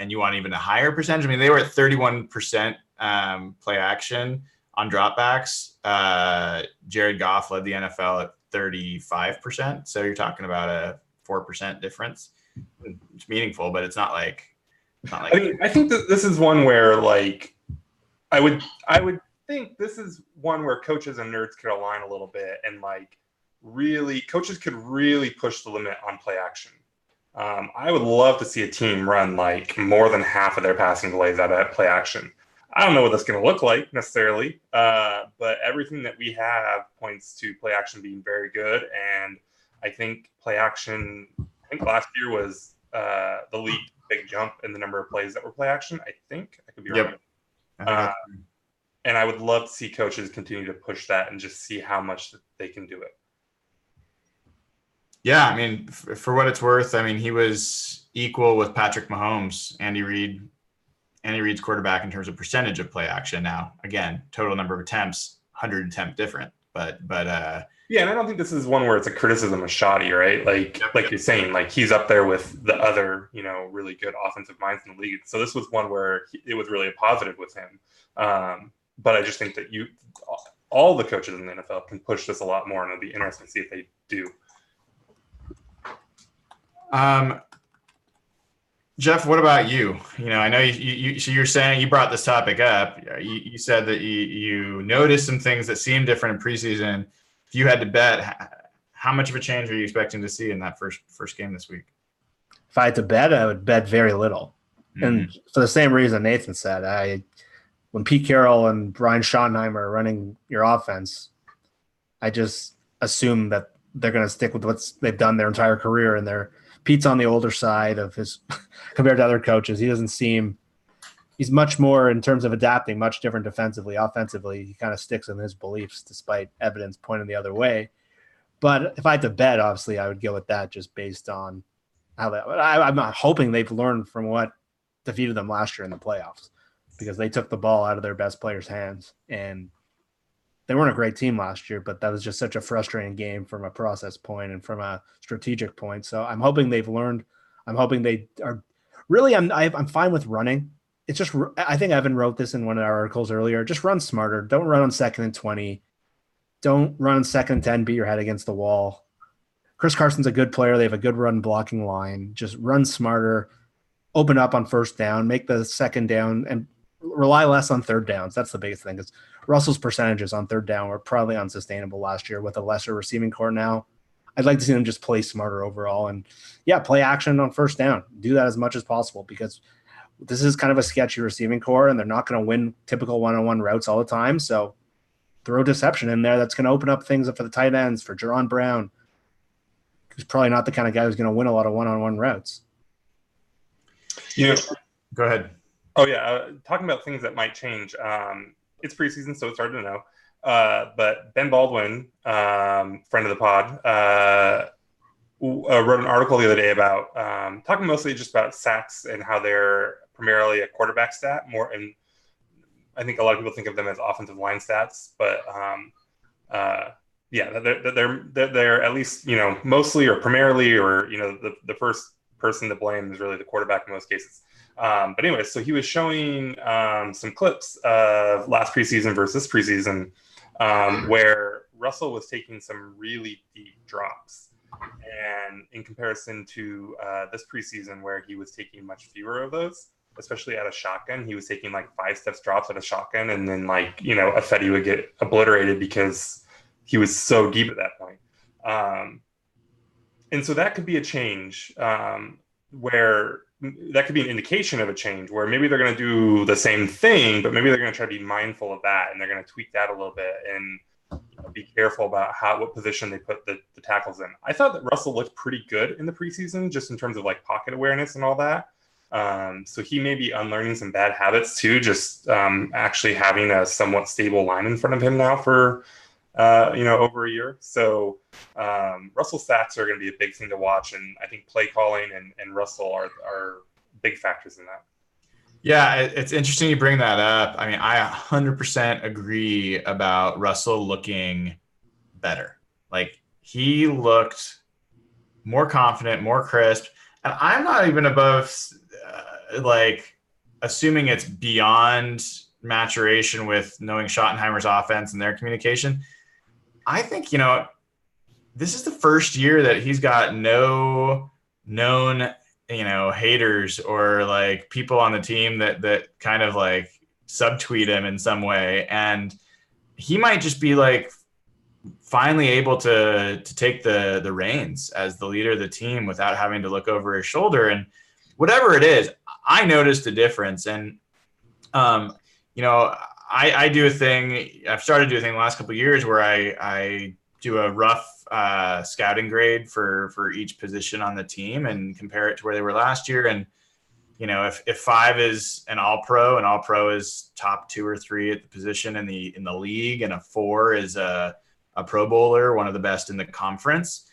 you want even a higher percentage. They were at 31% play action on dropbacks. Jared Goff led the NFL at 35%. So you're talking about a 4% difference. It's meaningful, but it's not like. I think that this is one where I would think this is one where coaches and nerds could align a little bit, and coaches could really push the limit on play action. I would love to see a team run more than half of their passing plays out of play action. I don't know what that's going to look like necessarily, but everything that we have points to play action being very good. And I think play action, last year was the league big jump in the number of plays that were play action. I think I could be wrong. And I would love to see coaches continue to push that and just see how much they can do it. Yeah, I mean, for what it's worth, I mean, he was equal with Patrick Mahomes, Andy Reid's quarterback in terms of percentage of play action. Now, again, total number of attempts, 100 attempt different, but yeah, and I don't think this is one where it's a criticism of Shoddy, right? Like you're saying, like he's up there with the other, really good offensive minds in the league. So this was one where it was really a positive with him. But I just think that all the coaches in the NFL can push this a lot more, and it'll be interesting to see if they do. Jeff, what about you? I know so you're saying, you brought this topic up. You said that you noticed some things that seemed different in preseason. If you had to bet, how much of a change are you expecting to see in that first game this week? If I had to bet, I would bet very little. Mm-hmm. And for the same reason Nathan said, when Pete Carroll and Brian Schottenheimer are running your offense, I just assume that they're going to stick with what they've done their entire career. And Pete's on the older side of his compared to other coaches. He's much more, in terms of adapting, much different defensively. Offensively, he kind of sticks in his beliefs despite evidence pointing the other way. But if I had to bet, obviously, I would go with that just based on how I'm not hoping they've learned from what defeated them last year in the playoffs, because they took the ball out of their best players' hands. And they weren't a great team last year, but that was just such a frustrating game from a process point and from a strategic point. So I'm hoping they've learned. I'm hoping they are really, I'm fine with running. It's just, I think Evan wrote this in one of our articles earlier. Just run smarter. Don't run on 2nd and 20. Don't run on 2nd and 10, beat your head against the wall. Chris Carson's a good player. They have a good run blocking line. Just run smarter, open up on 1st down, make the 2nd down, and rely less on 3rd downs. That's the biggest thing, because Russell's percentages on 3rd down were probably unsustainable last year with a lesser receiving core now. I'd like to see them just play smarter overall. And yeah, play action on 1st down. Do that as much as possible, because this is kind of a sketchy receiving core, and they're not going to win typical one-on-one routes all the time. So throw deception in there. That's going to open up things for the tight ends, for Jerron Brown, who's probably not the kind of guy who's going to win a lot of one-on-one routes. Go ahead. Oh, yeah. Talking about things that might change. It's preseason, so it's hard to know. But Ben Baldwin, friend of the pod, wrote an article the other day about talking mostly just about sacks and how they're primarily a quarterback stat more. And I think a lot of people think of them as offensive line stats, but they're at least, mostly or primarily, or, the first person to blame is really the quarterback in most cases. But anyway, so he was showing some clips of last preseason versus this preseason where Russell was taking some really deep drops. And in comparison to this preseason, where he was taking much fewer of those, especially at a shotgun, he was taking like 5 steps drops at a shotgun, and then Ifedi would get obliterated because he was so deep at that point. And so that could be a change where that could be an indication of a change where maybe they're going to do the same thing, but maybe they're going to try to be mindful of that, and they're going to tweak that a little bit and be careful about what position they put the tackles in. I thought that Russell looked pretty good in the preseason, just in terms of like pocket awareness and all that. So he may be unlearning some bad habits too, just actually having a somewhat stable line in front of him now for over a year. So Russell's stats are going to be a big thing to watch, and I think play calling and Russell are big factors in that. Yeah, it's interesting you bring that up. I mean, I 100% agree about Russell looking better. Like, he looked more confident, more crisp. And I'm not even above, assuming it's beyond maturation with knowing Schottenheimer's offense and their communication. I think, this is the first year that he's got no known haters or like people on the team that kind of like subtweet him in some way. And he might just be like finally able to take the reins as the leader of the team without having to look over his shoulder. And whatever it is, I noticed a difference. And, I do a thing, I've started to do a thing the last couple of years where I do a rough scouting grade for each position on the team and compare it to where they were last year. And if 5 is an all-pro and all-pro is top 2 or 3 at the position in the league, and a 4 is a Pro Bowler, one of the best in the conference,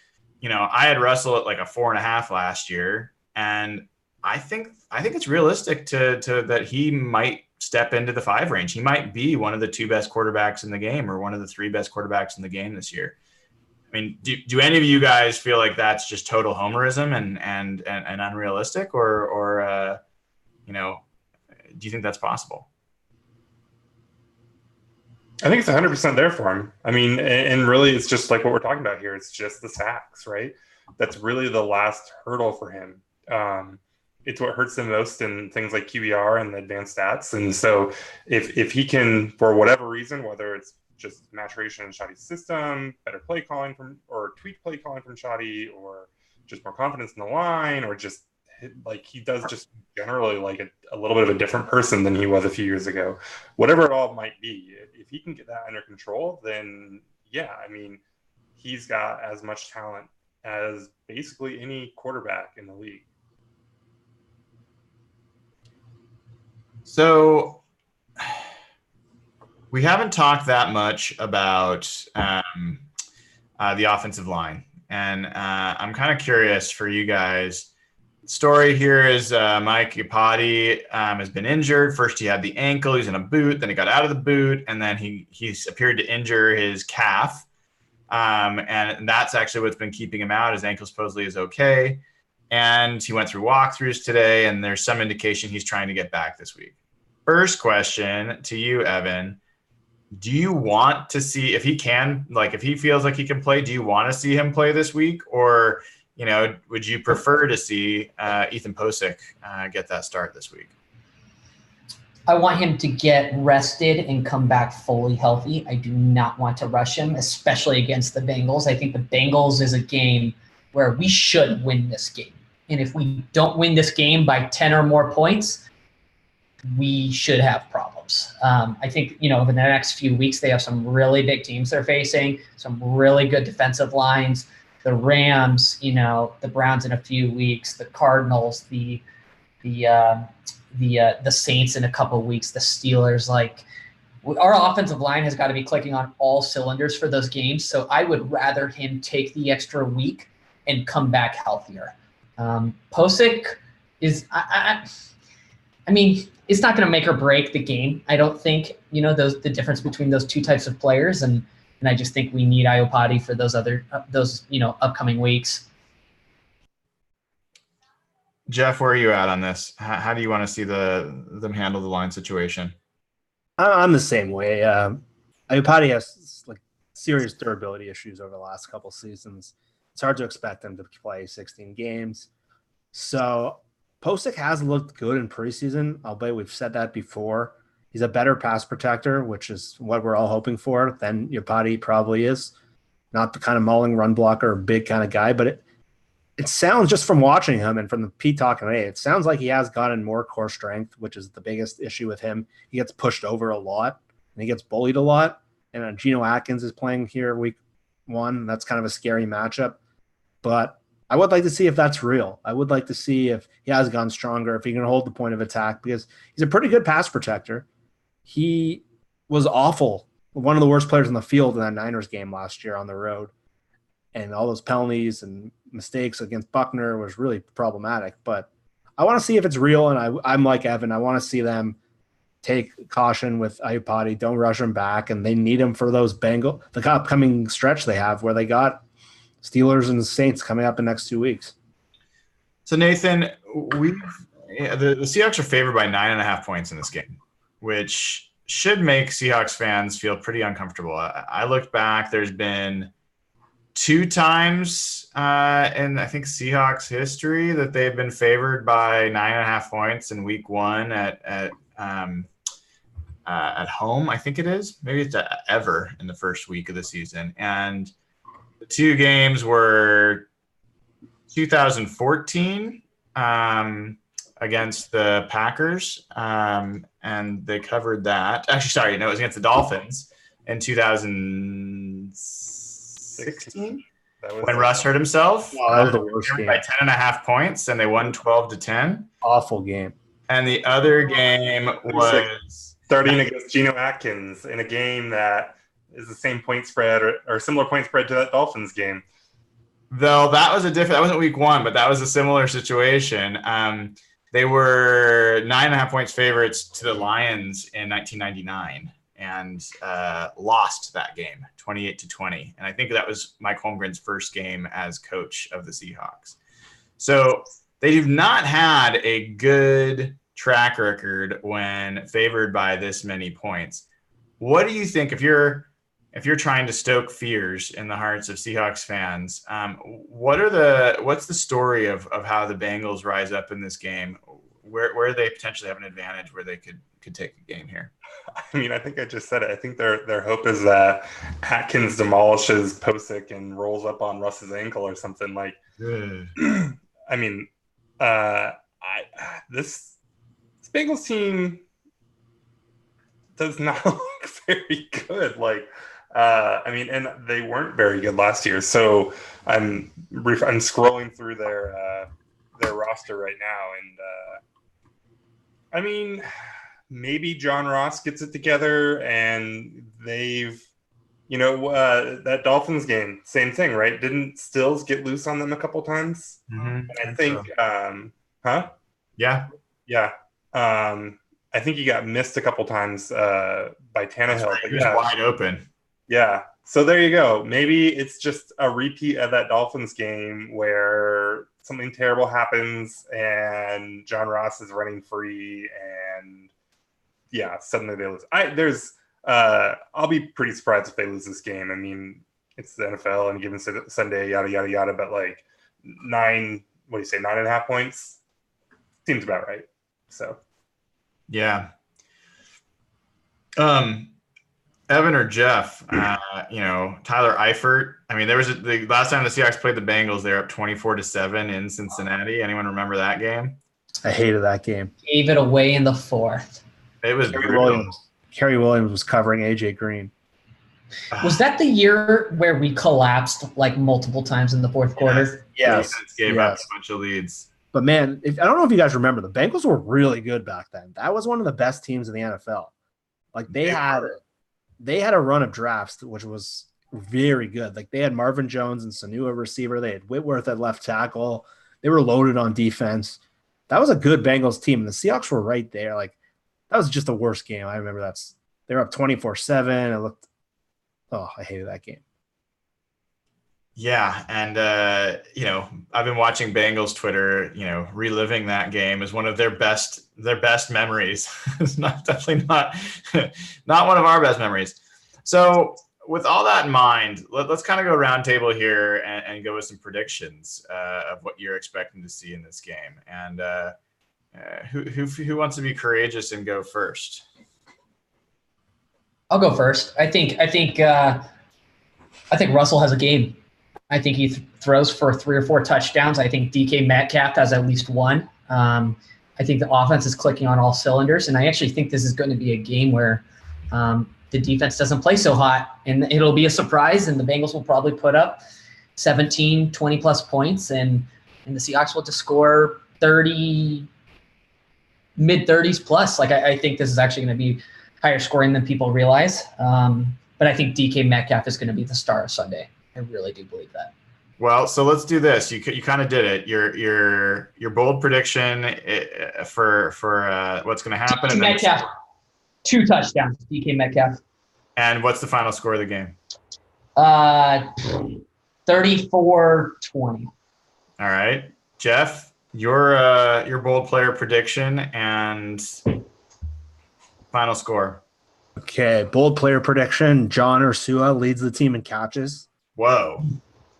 I had Russell at like a 4.5 last year, and I think it's realistic to that he might step into the 5 range. He might be one of the 2 best quarterbacks in the game, or one of the 3 best quarterbacks in the game this year. I mean, do any of you guys feel like that's just total homerism and unrealistic, or do you think that's possible? I think it's 100% there for him. I mean, and really, it's just like what we're talking about here. It's just the sacks, right? That's really the last hurdle for him. It's what hurts him most in things like QBR and the advanced stats. And so if he can, for whatever reason, whether it's just maturation in Shoddy's system, better play calling or tweak play calling from Shoddy, or just more confidence in the line, or just like he does just generally like a little bit of a different person than he was a few years ago, whatever it all might be, if he can get that under control, then yeah, I mean, he's got as much talent as basically any quarterback in the league. So we haven't talked that much about the offensive line, and I'm kind of curious for you guys. Story here is Mike Iupati has been injured. First he had the ankle, he's in a boot, then he got out of the boot, and then he's appeared to injure his calf, and that's actually what's been keeping him out. His ankle supposedly is okay, and he went through walkthroughs today, and there's some indication he's trying to get back this week. First question to you, Evan. Do you want to see if he can, like if he feels like he can play, do you want to see him play this week? Or, would you prefer to see Ethan Posick get that start this week? I want him to get rested and come back fully healthy. I do not want to rush him, especially against the Bengals. I think the Bengals is a game where we should win this game. And if we don't win this game by 10 or more points, we should have problems. I think, over the next few weeks, they have some really big teams they're facing, some really good defensive lines. The Rams, the Browns in a few weeks, the Cardinals, the Saints in a couple of weeks, the Steelers. Like, our offensive line has got to be clicking on all cylinders for those games. So I would rather him take the extra week and come back healthier. Posick is, I mean, it's not going to make or break the game. I don't think, the difference between those two types of players. And I just think we need Iupati for those upcoming weeks. Jeff, where are you at on this? How do you want to see them handle the line situation? I'm the same way. Iupati has like serious durability issues over the last couple seasons. It's hard to expect them to play 16 games. So Posick has looked good in preseason, albeit we've said that before. He's a better pass protector, which is what we're all hoping for, than Iupati probably is. Not the kind of mauling run blocker or big kind of guy, but it sounds, just from watching him and from the Pete talking today, it sounds like he has gotten more core strength, which is the biggest issue with him. He gets pushed over a lot and he gets bullied a lot. And Geno Atkins is playing here week 1. That's kind of a scary matchup. But I would like to see if that's real. I would like to see if he has gone stronger, if he can hold the point of attack, because he's a pretty good pass protector. He was awful, one of the worst players on the field in that Niners game last year on the road. And all those penalties and mistakes against Buckner was really problematic. But I want to see if it's real, and I'm like Evan. I want to see them take caution with Iupati. Don't rush him back, and they need him for the upcoming stretch they have where they got Steelers and the Saints coming up in the next 2 weeks. So, Nathan, the Seahawks are favored by 9.5 points in this game, which should make Seahawks fans feel pretty uncomfortable. I looked back. There's been 2 times in, I think, Seahawks history that they've been favored by 9.5 points in week 1 at home, I think it is. Maybe it's ever in the first week of the season. And the 2 games were 2014 against the Packers, and they covered that. Actually, sorry, no, it was against the Dolphins in 2016. That was when Russ hurt himself. Oh, that was the worst game. By 10.5 points, and they won 12-10. Awful game. And the other game was starting against Geno Atkins in a game that is the same point spread or similar point spread to that Dolphins game. Though that wasn't week 1, but that was a similar situation. They were 9.5 points favorites to the Lions in 1999 and lost that game 28-20. And I think that was Mike Holmgren's first game as coach of the Seahawks. So they've not had a good track record when favored by this many points. What do you think if you're trying to stoke fears in the hearts of Seahawks fans? What's the story of how the Bengals rise up in this game? Where they potentially have an advantage where they could take a game here? I mean, I think I just said it. I think their hope is that Atkins demolishes Posick and rolls up on Russ's ankle or something. Like, I mean, this Bengals team does not look very good. Like, I mean, and they weren't very good last year. So I'm scrolling through their roster right now, and I mean, maybe John Ross gets it together, and they've, that Dolphins game, same thing, right? Didn't Stills get loose on them a couple times? Mm-hmm. I think, Yeah. I think he got missed a couple times by Tannehill. Right. He was wide open. Yeah. So there you go. Maybe it's just a repeat of that Dolphins game where something terrible happens and John Ross is running free and suddenly they lose. I'll be pretty surprised if they lose this game. I mean, it's the NFL and given Sunday, yada, yada, yada, but like 9.5 points seems about right. So. Yeah. Evan or Jeff, Tyler Eifert. I mean, the last time the Seahawks played the Bengals, they were up 24-7 in Cincinnati. Anyone remember that game? I hated that game. Gave it away in the 4th. It was Kerry Williams was covering AJ Green. Was that the year where we collapsed like multiple times in the 4th quarter? Yes. Gave up a bunch of leads. But man, I don't know if you guys remember, the Bengals were really good back then. That was one of the best teams in the NFL. Like they had a run of drafts which was very good. Like they had Marvin Jones and Sanu at receiver. They had Whitworth at left tackle. They were loaded on defense. That was a good Bengals team. And the Seahawks were right there. Like that was just the worst game. I remember they were up 24-7. I hated that game. Yeah, and I've been watching Bengals Twitter. Reliving that game is one of their best memories. It's definitely not one of our best memories. So, with all that in mind, let's kind of go round table here and go with some predictions of what you're expecting to see in this game. And who wants to be courageous and go first? I'll go first. I think Russell has a game. I think he throws for 3 or 4 touchdowns. I think DK Metcalf has at least one. I think the offense is clicking on all cylinders, and I actually think this is going to be a game where the defense doesn't play so hot, and it'll be a surprise, and the Bengals will probably put up 17, 20-plus points, and the Seahawks will just score 30, mid-30s plus. Like I think this is actually going to be higher scoring than people realize. But I think DK Metcalf is going to be the star of Sunday. I really do believe that. Well, so let's do this. You kind of did it. Your bold prediction for what's going to happen. DK Metcalf, 2 touchdowns. DK Metcalf. And what's the final score of the game? 34-20. All right, Jeff, your bold player prediction and final score. Okay, bold player prediction. John Ursua leads the team in catches. Whoa!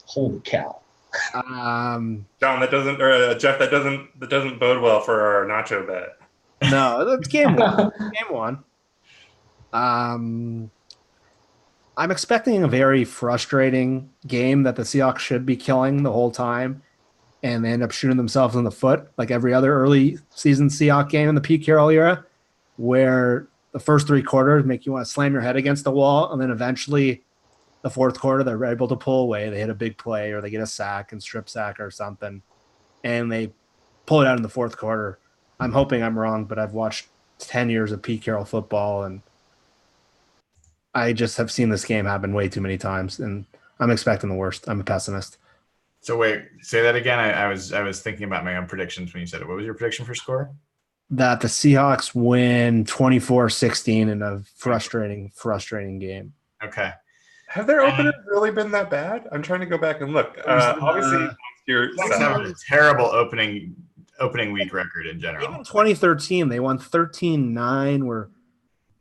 Holy cow! John, that doesn't, or Jeff, that doesn't bode well for our nacho bet. No, that's game one. Game one. I'm expecting a very frustrating game that the Seahawks should be killing the whole time, and they end up shooting themselves in the foot like every other early season Seahawks game in the Pete Carroll era, where the first 3 quarters make you want to slam your head against the wall, and then eventually the fourth quarter, they're able to pull away. They hit a big play or they get a sack and strip sack or something, and they pull it out in the fourth quarter. I'm hoping I'm wrong, but I've watched 10 years of Pete Carroll football, and I just have seen this game happen way too many times, and I'm expecting the worst. I'm a pessimist. So wait, say that again. I was thinking about my own predictions when you said it. What was your prediction for score? That the Seahawks win 24-16 in a frustrating game. Okay. Have their openers really been that bad? I'm trying to go back and look. Obviously, Seahawks have a terrible opening week record in general. Even 2013, they won 13-9, where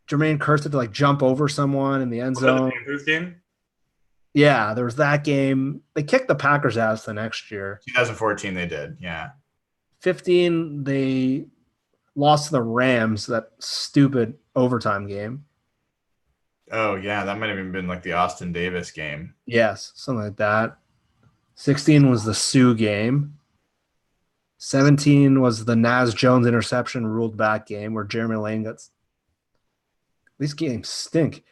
Jermaine Kearse had to jump over someone in the end zone. The Panthers game? Yeah, there was that game. They kicked the Packers ass the next year. 2014, they did. Yeah. 15, they lost to the Rams, that stupid overtime game. Oh, yeah. That might have even been like the Austin Davis game. Yes, something like that. 16 was the Sioux game. 17 was the Naz Jones interception ruled back game where Jeremy Lane got – these games stink.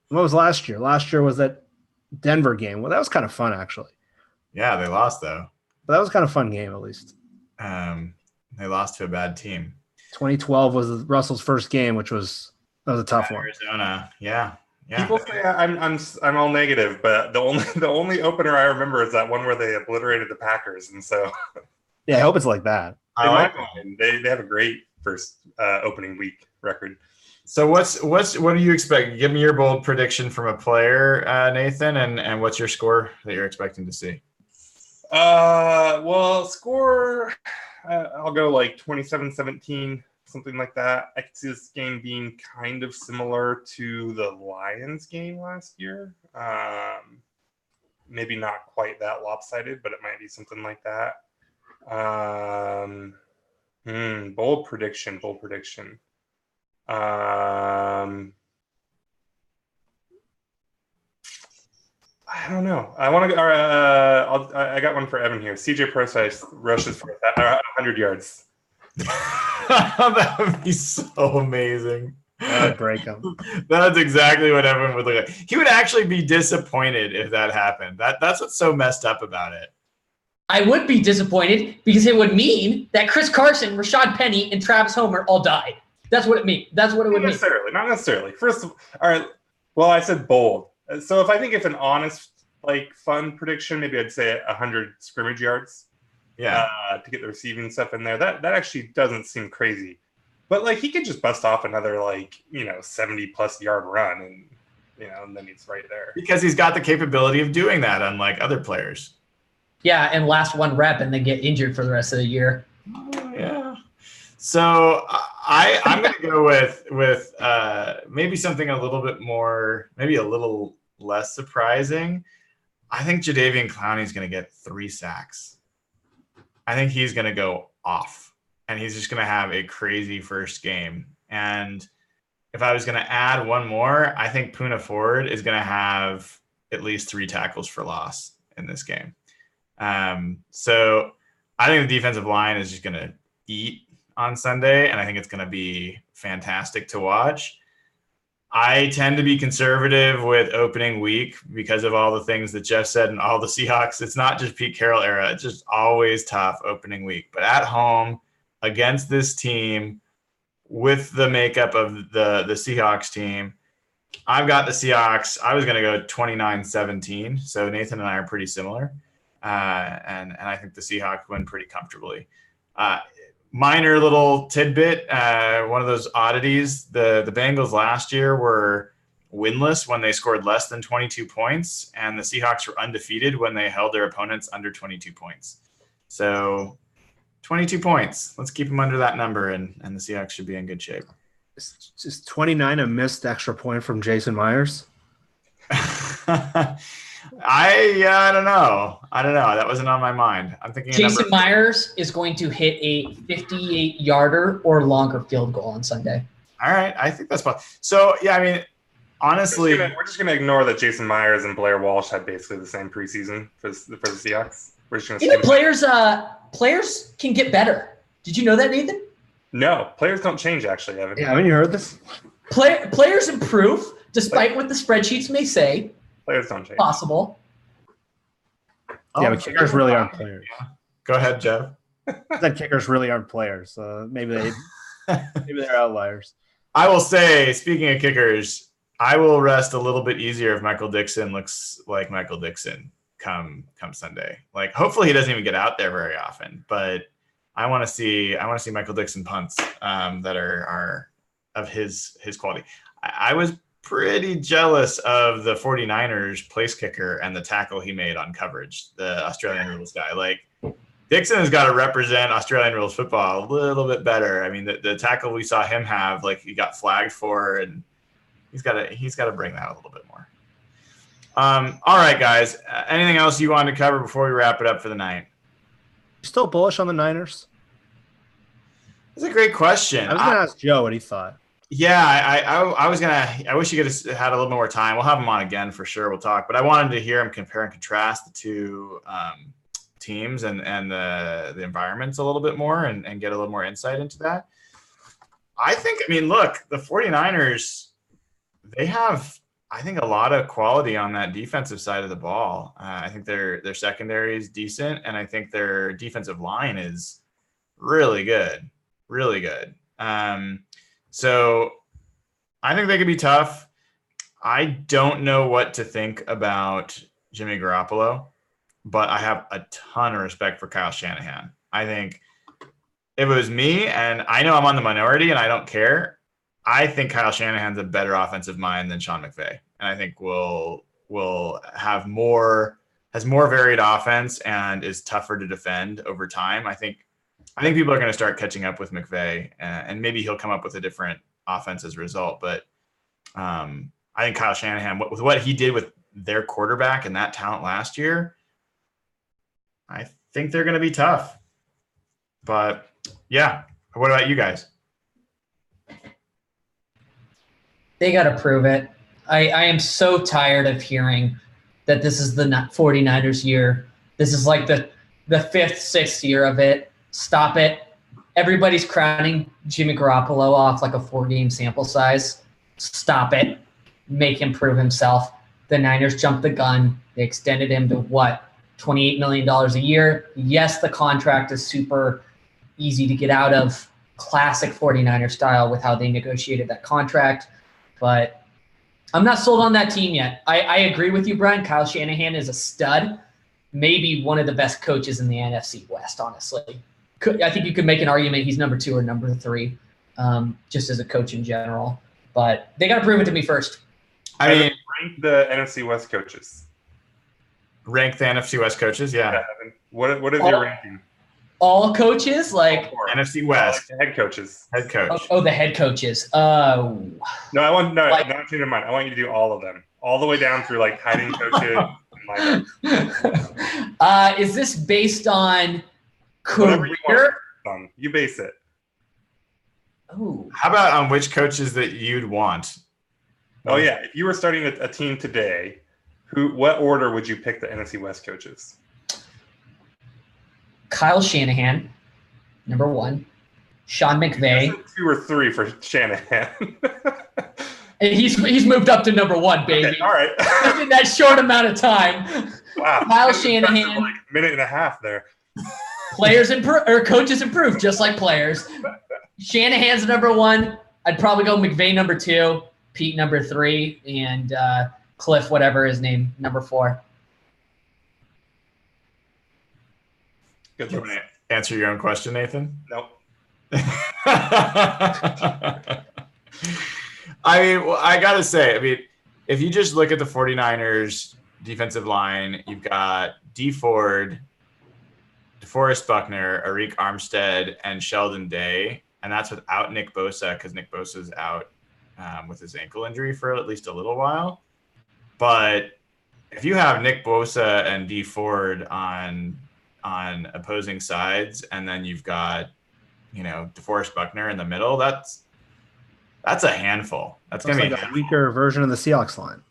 What was last year? Last year was that Denver game. Well, that was kind of fun, actually. Yeah, they lost, though. But that was kind of a fun game, at least. They lost to a bad team. 2012 was Russell's first game, that was a tough one. Arizona, yeah. People say I'm all negative, but the only opener I remember is that one where they obliterated the Packers, and so yeah, I hope it's like that. They have a great first opening week record. So what do you expect? Give me your bold prediction from a player, Nathan, and what's your score that you're expecting to see? Well, score, I'll go like 27-17, something like that. I could see this game being kind of similar to the Lions game last year. Maybe not quite that lopsided, but it might be something like that. Bold prediction. I don't know. I want to. I got one for Evan here. CJ Prosise rushes for 100 yards. That would be so amazing. That would break him. That's exactly what Evan would look like. He would actually be disappointed if that happened. That's what's so messed up about it. I would be disappointed because it would mean that Chris Carson, Rashad Penny, and Travis Homer all died. That's what it means. That's what it would mean. Not necessarily. First, all right. Well, I said bold. So if an honest, fun prediction, maybe I'd say 100 scrimmage yards. Yeah. To get the receiving stuff in there. That actually doesn't seem crazy. But he could just bust off another 70+ yard run and then he's right there. Because he's got the capability of doing that, unlike other players. Yeah, and last one rep and then get injured for the rest of the year. Oh, yeah. So I'm going to go with maybe something a little bit more, maybe a little less surprising. I think Jadeveon Clowney is going to get 3 sacks. I think he's going to go off, and he's just going to have a crazy first game. And if I was going to add one more, I think Poona Ford is going to have at least 3 tackles for loss in this game. So I think the defensive line is just going to eat on Sunday, and I think it's going to be fantastic to watch. I tend to be conservative with opening week because of all the things that Jeff said and all the Seahawks. It's not just Pete Carroll era. It's just always tough opening week. But at home against this team with the makeup of the Seahawks team, I've got the Seahawks. I was going to go 29-17. So Nathan and I are pretty similar. And I think the Seahawks win pretty comfortably. Minor little tidbit, one of those oddities, the Bengals last year were winless when they scored less than 22 points, and the Seahawks were undefeated when they held their opponents under 22 points. So 22 points. Let's keep them under that number, and the Seahawks should be in good shape. Is 29 a missed extra point from Jason Myers? I don't know. That wasn't on my mind. I'm thinking Jason Myers is going to hit a 58-yarder or longer field goal on Sunday. All right. I think that's possible. So, yeah, I mean, honestly. We're just going to ignore that Jason Myers and Blair Walsh had basically the same preseason for the Seahawks. We're just going to players can get better. Did you know that, Nathan? No, players don't change, actually, Evan. Yeah, haven't you heard this? Players improve. despite what the spreadsheets may say. Players don't change. Possible. Yeah, but kickers really aren't players. Go ahead, Jeff. That kickers really aren't players. Maybe they're outliers. I will say, speaking of kickers, I will rest a little bit easier if Michael Dixon looks like Michael Dixon come Sunday. Like, hopefully he doesn't even get out there very often, but I want to see Michael Dixon punts that are of his quality. I was pretty jealous of the 49ers place kicker and the tackle he made on coverage, the Australian rules guy. Like, Dixon has got to represent Australian rules football a little bit better. I mean, the tackle we saw him have, like, he got flagged for, and he's got to bring that a little bit more. All right, guys. Anything else you wanted to cover before we wrap it up for the night? You still bullish on the Niners? That's a great question. I was going to ask Joe what he thought. Yeah, I was gonna. I wish you could have had a little more time. We'll have him on again for sure. We'll talk. But I wanted to hear him compare and contrast the two teams and the environments a little bit more and get a little more insight into that. I mean, look, the 49ers, they have, I think, a lot of quality on that defensive side of the ball. I think their secondary is decent, and I think their defensive line is really good, really good. So I think they could be tough. I don't know what to think about Jimmy Garoppolo, but I have a ton of respect for Kyle Shanahan. I think if it was me, and I know I'm on the minority and I don't care, I think Kyle Shanahan's a better offensive mind than Sean McVay. And I think will has more varied offense and is tougher to defend over time. I think people are going to start catching up with McVay, and maybe he'll come up with a different offense as a result. But I think Kyle Shanahan, with what he did with their quarterback and that talent last year, I think they're going to be tough. But, yeah, what about you guys? They got to prove it. I am so tired of hearing that this is the 49ers year. This is like the fifth, sixth year of it. Stop it. Everybody's crowning Jimmy Garoppolo off like a 4-game sample size. Stop it. Make him prove himself. The Niners jumped the gun. They extended him to what? $28 million a year. Yes, the contract is super easy to get out of, classic 49er style with how they negotiated that contract. But I'm not sold on that team yet. I agree with you, Brian. Kyle Shanahan is a stud. Maybe one of the best coaches in the NFC West, honestly. I think you could make an argument he's number 2 or number 3, just as a coach in general. But they got to prove it to me first. I mean, rank the NFC West coaches. Rank the NFC West coaches, yeah. What is your ranking? All coaches, like NFC West head coaches. Head coach. Oh, the head coaches. No, not change your mind. I want you to do all of them, all the way down through like hiding coaches. Is this based on career? You base it. Oh. How about on which coaches that you'd want? Oh yeah, if you were starting a team today, what order would you pick the NFC West coaches? Kyle Shanahan, number 1. Sean McVay. 2 or 3 for Shanahan. He's moved up to number 1, baby. Okay, all right. In that short amount of time. Wow. Kyle Shanahan. Like a minute and a half there. Players improve, or coaches improve, just like players. Shanahan's number 1. I'd probably go McVay number 2, Pete number 3, and Cliff, whatever his name, number 4. Good. You want to answer your own question, Nathan? Nope. I mean, well, I got to say, if you just look at the 49ers defensive line, you've got D Ford, DeForest Buckner, Arik Armstead, and Sheldon Day. And that's without Nick Bosa, because Nick Bosa is out with his ankle injury for at least a little while. But if you have Nick Bosa and D Ford on opposing sides, and then you've got, DeForest Buckner in the middle, that's a handful. That's going to be like a weaker version of the Seahawks line.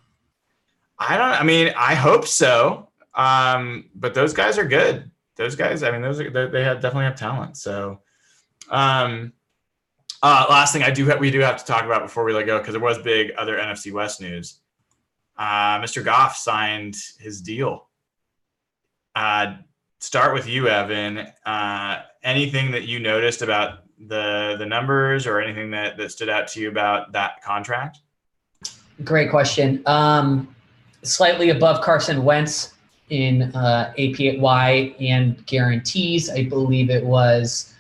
I hope so. But those guys are good. Those guys, they definitely have talent. So I Last thing we do have to talk about before we let go, because there was big other NFC West news. Mr. Goff signed his deal. Start with you, Evan. Anything that you noticed about the numbers or anything that stood out to you about that contract? Great question. Slightly above Carson Wentz in APY and guarantees. I believe it was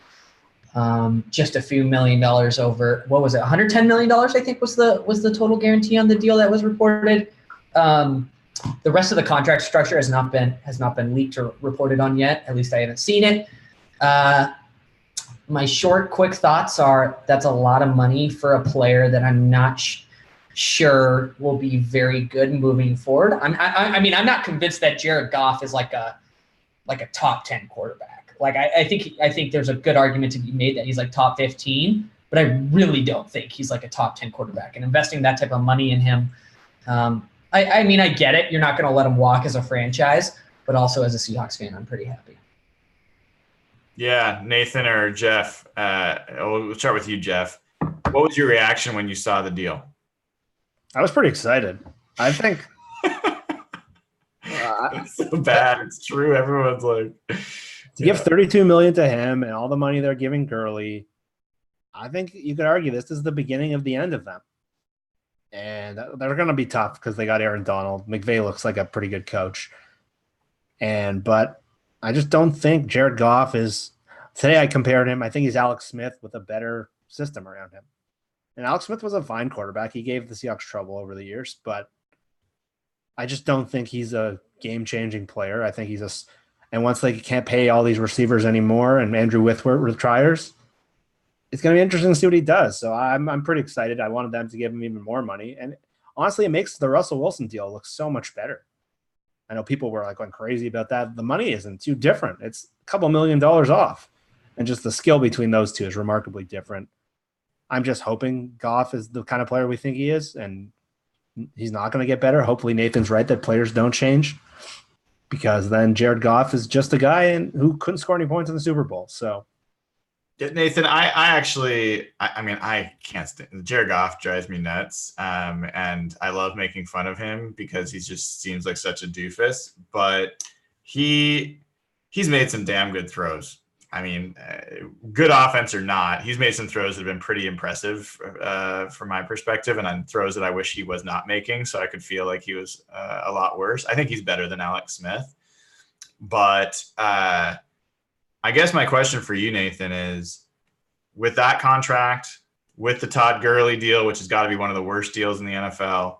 just a few $1 million over. What was it? $110 million, I think, was the total guarantee on the deal that was reported. The rest of the contract structure has not been leaked or reported on yet. At least I haven't seen it. My short, quick thoughts are that's a lot of money for a player that I'm not sure will be very good moving forward. I mean, I'm not convinced that Jared Goff is like a top 10 quarterback. Like I think there's a good argument to be made that he's like top 15, but I really don't think he's like a top 10 quarterback. And investing that type of money in him, I mean, I get it. You're not going to let him walk as a franchise, but also as a Seahawks fan, I'm pretty happy. Yeah, Nathan or Jeff, we'll start with you, Jeff. What was your reaction when you saw the deal? I was pretty excited. I think it's so bad. It's true. Everyone's like, to give $32 million to him and all the money they're giving Gurley, I think you could argue this is the beginning of the end of them. And they're going to be tough because they got Aaron Donald. McVay looks like a pretty good coach. But I just don't think Jared Goff is – today I compared him. I think he's Alex Smith with a better system around him. And Alex Smith was a fine quarterback. He gave the Seahawks trouble over the years, but I just don't think he's a game-changing player. I think he's and once they can't pay all these receivers anymore and Andrew Whitworth retires, it's going to be interesting to see what he does. So I'm pretty excited. I wanted them to give him even more money. And honestly, it makes the Russell Wilson deal look so much better. I know people were like going crazy about that. The money isn't too different. It's a couple $1 million off. And just the skill between those two is remarkably different. I'm just hoping Goff is the kind of player we think he is, and he's not going to get better. Hopefully Nathan's right that players don't change, because then Jared Goff is just a guy who couldn't score any points in the Super Bowl. So, Nathan, I mean, I can't stand Jared Goff. Drives me nuts, and I love making fun of him because he just seems like such a doofus. But he's made some damn good throws. I mean, good offense or not, he's made some throws that have been pretty impressive from my perspective, and on throws that I wish he was not making, so I could feel like he was a lot worse. I think he's better than Alex Smith. But I guess my question for you, Nathan, is with that contract, with the Todd Gurley deal, which has got to be one of the worst deals in the NFL,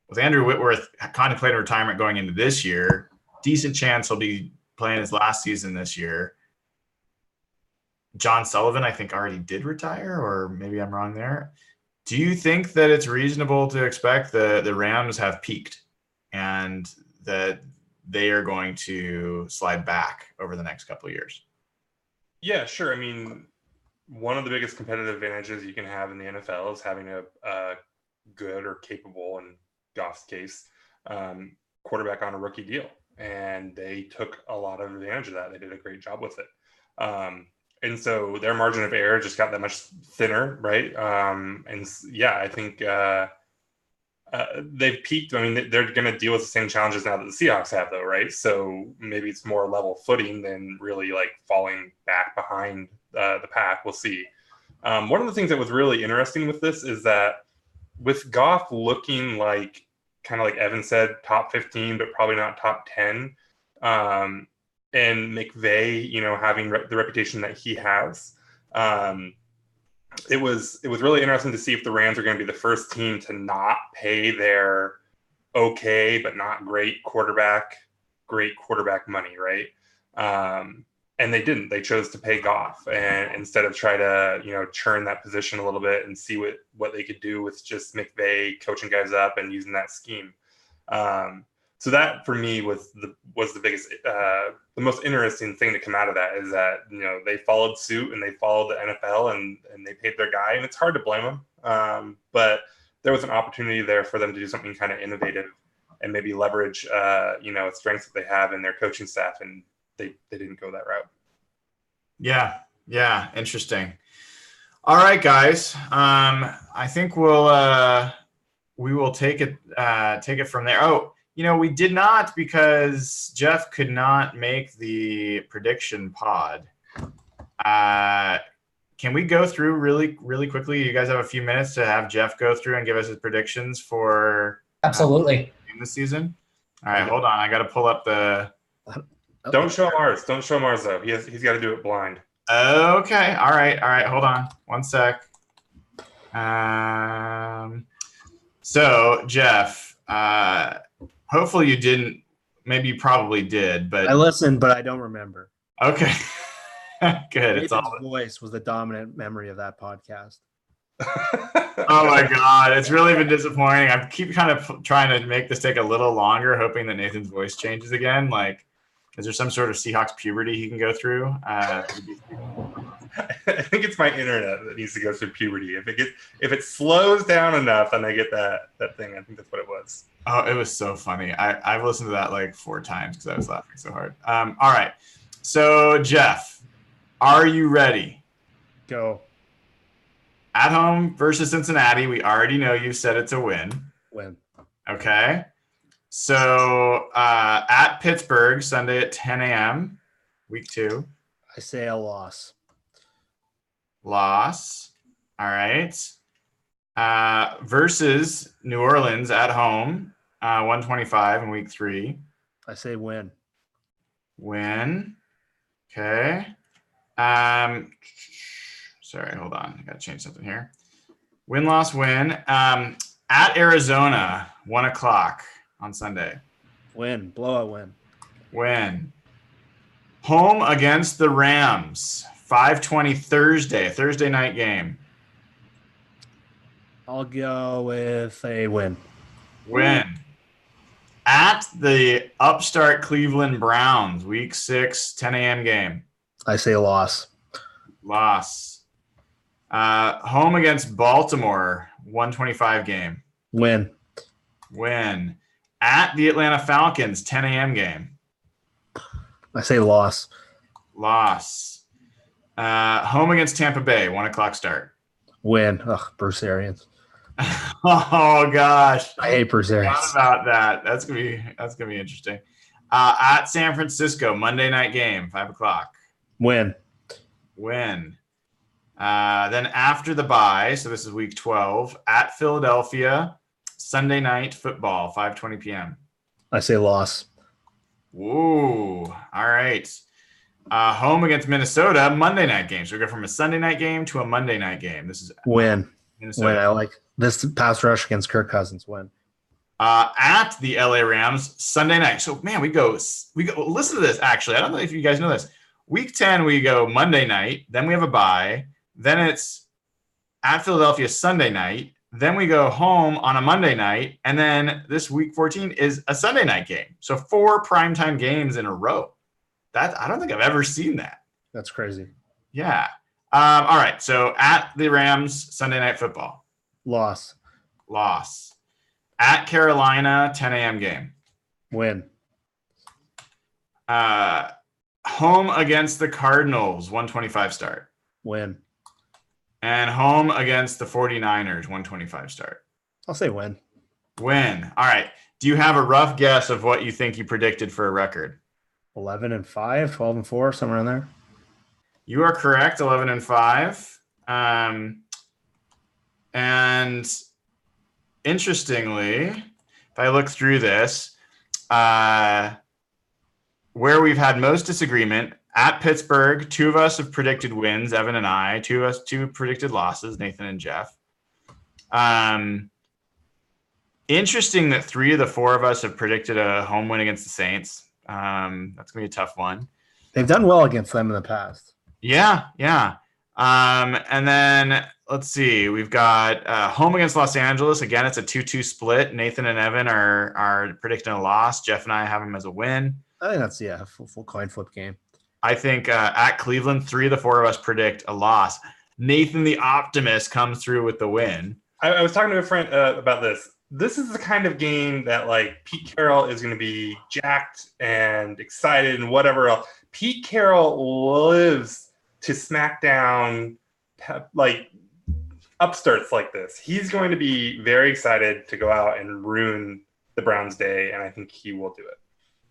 with Andrew Whitworth contemplating retirement going into this year, decent chance he'll be playing his last season this year. John Sullivan, I think, already did retire, or maybe I'm wrong there. Do you think that it's reasonable to expect the Rams have peaked and that they are going to slide back over the next couple of years? Yeah, sure. I mean, one of the biggest competitive advantages you can have in the NFL is having a good or capable, in Goff's case, quarterback on a rookie deal. And they took a lot of advantage of that. They did a great job with it. And so their margin of error just got that much thinner, right? And yeah, I think they've peaked. I mean, they're going to deal with the same challenges now that the Seahawks have, though, right? So maybe it's more level footing than really like falling back behind the pack. We'll see. One of the things that was really interesting with this is that with Goff looking like, kind of like Evan said, top 15, but probably not top 10, and McVay, having the reputation that he has, it was really interesting to see if the Rams are going to be the first team to not pay their okay but not great quarterback money, right? And they didn't. They chose to pay Goff, and instead of try to churn that position a little bit and see what they could do with just McVay coaching guys up and using that scheme. So that for me was the biggest, the most interesting thing to come out of that is that they followed suit and they followed the NFL and they paid their guy, and it's hard to blame them. But there was an opportunity there for them to do something kind of innovative and maybe leverage strengths that they have in their coaching staff, and they didn't go that route. Yeah, interesting. All right, guys. I think we will take it from there. Oh, we did not, because Jeff could not make the prediction pod. Can we go through really, really quickly? You guys have a few minutes to have Jeff go through and give us his predictions for Absolutely in the season. All right, hold on. I got to pull up the. Don't show Mars. Don't show Mars though. He's got to do it blind. Okay. All right. Hold on. One sec. So Jeff, hopefully you didn't. Maybe you probably did, but I listened, but I don't remember. Okay. Good. Nathan's voice was the dominant memory of that podcast. Oh my God. It's really been disappointing. I keep kind of trying to make this take a little longer, hoping that Nathan's voice changes again. Like, is there some sort of Seahawks puberty he can go through? I think it's my internet that needs to go through puberty. If it slows down enough, then I get that thing. I think that's what it was. Oh, it was so funny. I've listened to that like 4 times because I was laughing so hard. All right. So Jeff, are you ready? Go. At home versus Cincinnati. We already know you said it's a win. Win. Okay. So at Pittsburgh, Sunday at 10 a.m., week 2. I say a loss. Loss. All right. Versus New Orleans at home, 125 in week 3. I say win. Win. Okay. Sorry, hold on. I got to change something here. Win, loss, win. At Arizona, 1 o'clock on Sunday. Win. Blowout win. Win. Home against the Rams, 5:20 Thursday, a Thursday night game. I'll go with a win. Win. At the upstart Cleveland Browns, week 6, 10 a.m. game. I say a loss. Loss. Home against Baltimore, 125 game. Win. Win. At the Atlanta Falcons, 10 a.m. game. I say loss. Loss. Home against Tampa Bay, 1 o'clock start. Win. Ugh, Bruce Arians. Oh gosh, I hate Bruce Arians. Thought about that. That's gonna be interesting. At San Francisco, Monday night game, 5 o'clock. Win. Win. Then after the bye, so this is week 12, at Philadelphia, Sunday night football, 5:20 p.m. I say loss. Woo. All right. Home against Minnesota, Monday night game. So we go from a Sunday night game to a Monday night game. This is win. Minnesota. Win. I like this pass rush against Kirk Cousins. Win. At the LA Rams, Sunday night. So man, we go. Listen to this. Actually, I don't know if you guys know this. Week 10, we go Monday night. Then we have a bye. Then it's at Philadelphia Sunday night. Then we go home on a Monday night. And then this week 14 is a Sunday night game. So 4 primetime games in a row. I don't think I've ever seen that. That's crazy. Yeah. All right. So at the Rams, Sunday night football. Loss. At Carolina, 10 a.m. game. Win. Home against the Cardinals, 125 start. Win. And home against the 49ers, 125 start. I'll say win. Win. All right. Do you have a rough guess of what you think you predicted for a record? 11-5, 12-4, somewhere in there. You are correct, 11-5. And interestingly, if I look through this, where we've had most disagreement, at Pittsburgh, 2 of us have predicted wins, Evan and I. 2 predicted losses, Nathan and Jeff. Interesting that 3 of the 4 of us have predicted a home win against the Saints. That's going to be a tough one. They've done well against them in the past. Yeah. And then let's see. We've got home against Los Angeles. Again, it's a 2-2 split. Nathan and Evan are predicting a loss. Jeff and I have them as a win. I think that's, a full coin flip game. I think at Cleveland, 3 of the 4 of us predict a loss. Nathan, the optimist, comes through with the win. I was talking to a friend about this. This is the kind of game that, like, Pete Carroll is going to be jacked and excited and whatever else. Pete Carroll lives to smack down like upstarts like this. He's going to be very excited to go out and ruin the Browns' day, and I think he will do it.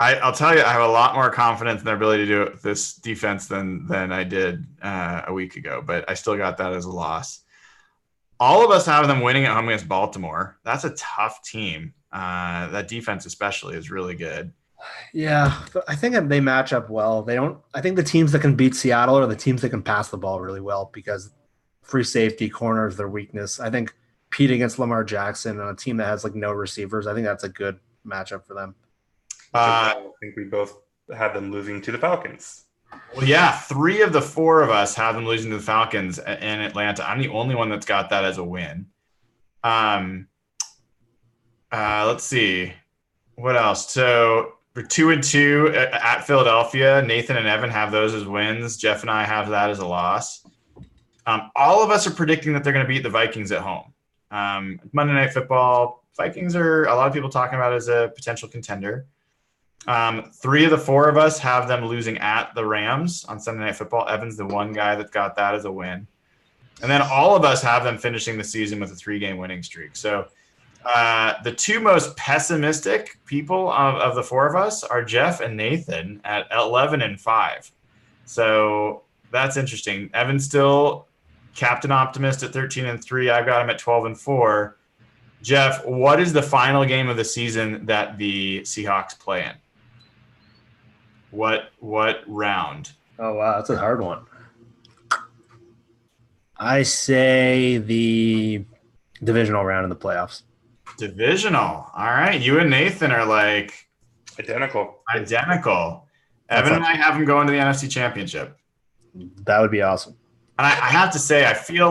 I'll tell you, I have a lot more confidence in their ability to do it with this defense than I did a week ago, but I still got that as a loss. All of us have them winning at home against Baltimore. That's a tough team. That defense especially is really good. Yeah, I think they match up well. I think the teams that can beat Seattle are the teams that can pass the ball really well because free safety corner is their weakness. I think Pete against Lamar Jackson on a team that has like no receivers, I think that's a good matchup for them. I think we both had them losing to the Falcons. Well, yeah, 3 of the 4 of us have them losing to the Falcons in Atlanta. I'm the only one that's got that as a win. Let's see. What else? So for 2-2 at Philadelphia, Nathan and Evan have those as wins. Jeff and I have that as a loss. All of us are predicting that they're going to beat the Vikings at home. Monday Night Football, Vikings are a lot of people talking about as a potential contender. 3 of the 4 of us have them losing at the Rams on Sunday Night Football. Evan's the one guy that got that as a win. And then all of us have them finishing the season with a 3-game winning streak. So the 2 most pessimistic people of the 4 of us are Jeff and Nathan at 11-5. So that's interesting. Evan's still captain optimist at 13-3. I've got him at 12-4. Jeff, what is the final game of the season that the Seahawks play in? What round? Oh, wow. That's a hard one. I say the divisional round in the playoffs. Divisional. All right. You and Nathan are like identical. Evan and I have them going to the NFC Championship. That would be awesome. And I have to say, I feel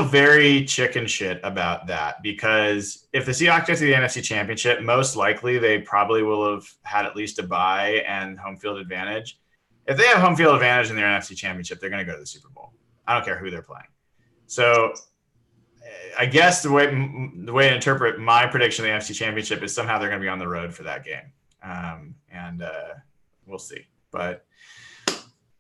very chicken shit about that because if the Seahawks get to the NFC Championship, most likely they probably will have had at least a bye and home field advantage. If they have home field advantage in their NFC Championship, they're going to go to the Super Bowl. I don't care who they're playing. So I guess the way to interpret my prediction of the NFC Championship is somehow they're going to be on the road for that game. And we'll see. But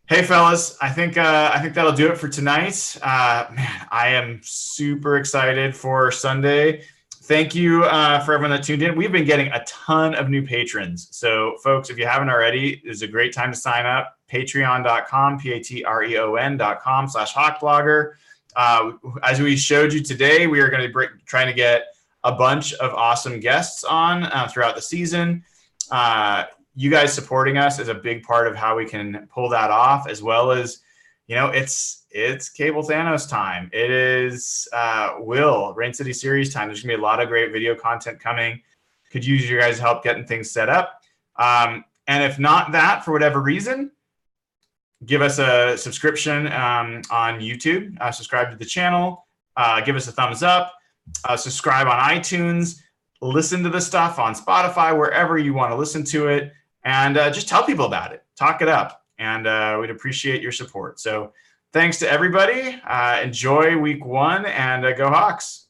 hey, fellas, I think that'll do it for tonight. Man, I am super excited for Sunday. Thank you for everyone that tuned in. We've been getting a ton of new patrons. So, folks, if you haven't already, it's a great time to sign up. Patreon.com, patreon.com/hawkblogger. As we showed you today, we are going to be trying to get a bunch of awesome guests on throughout the season. You guys supporting us is a big part of how we can pull that off, as well as, it's Cable Thanos time. It is Rain City Series time. There's going to be a lot of great video content coming. Could use your guys' help getting things set up. And if not that, for whatever reason, give us a subscription on YouTube. Subscribe to the channel. Give us a thumbs up. Subscribe on iTunes. Listen to the stuff on Spotify, wherever you want to listen to it. And just tell people about it. Talk it up. And we'd appreciate your support. So thanks to everybody. Enjoy week 1 and go Hawks.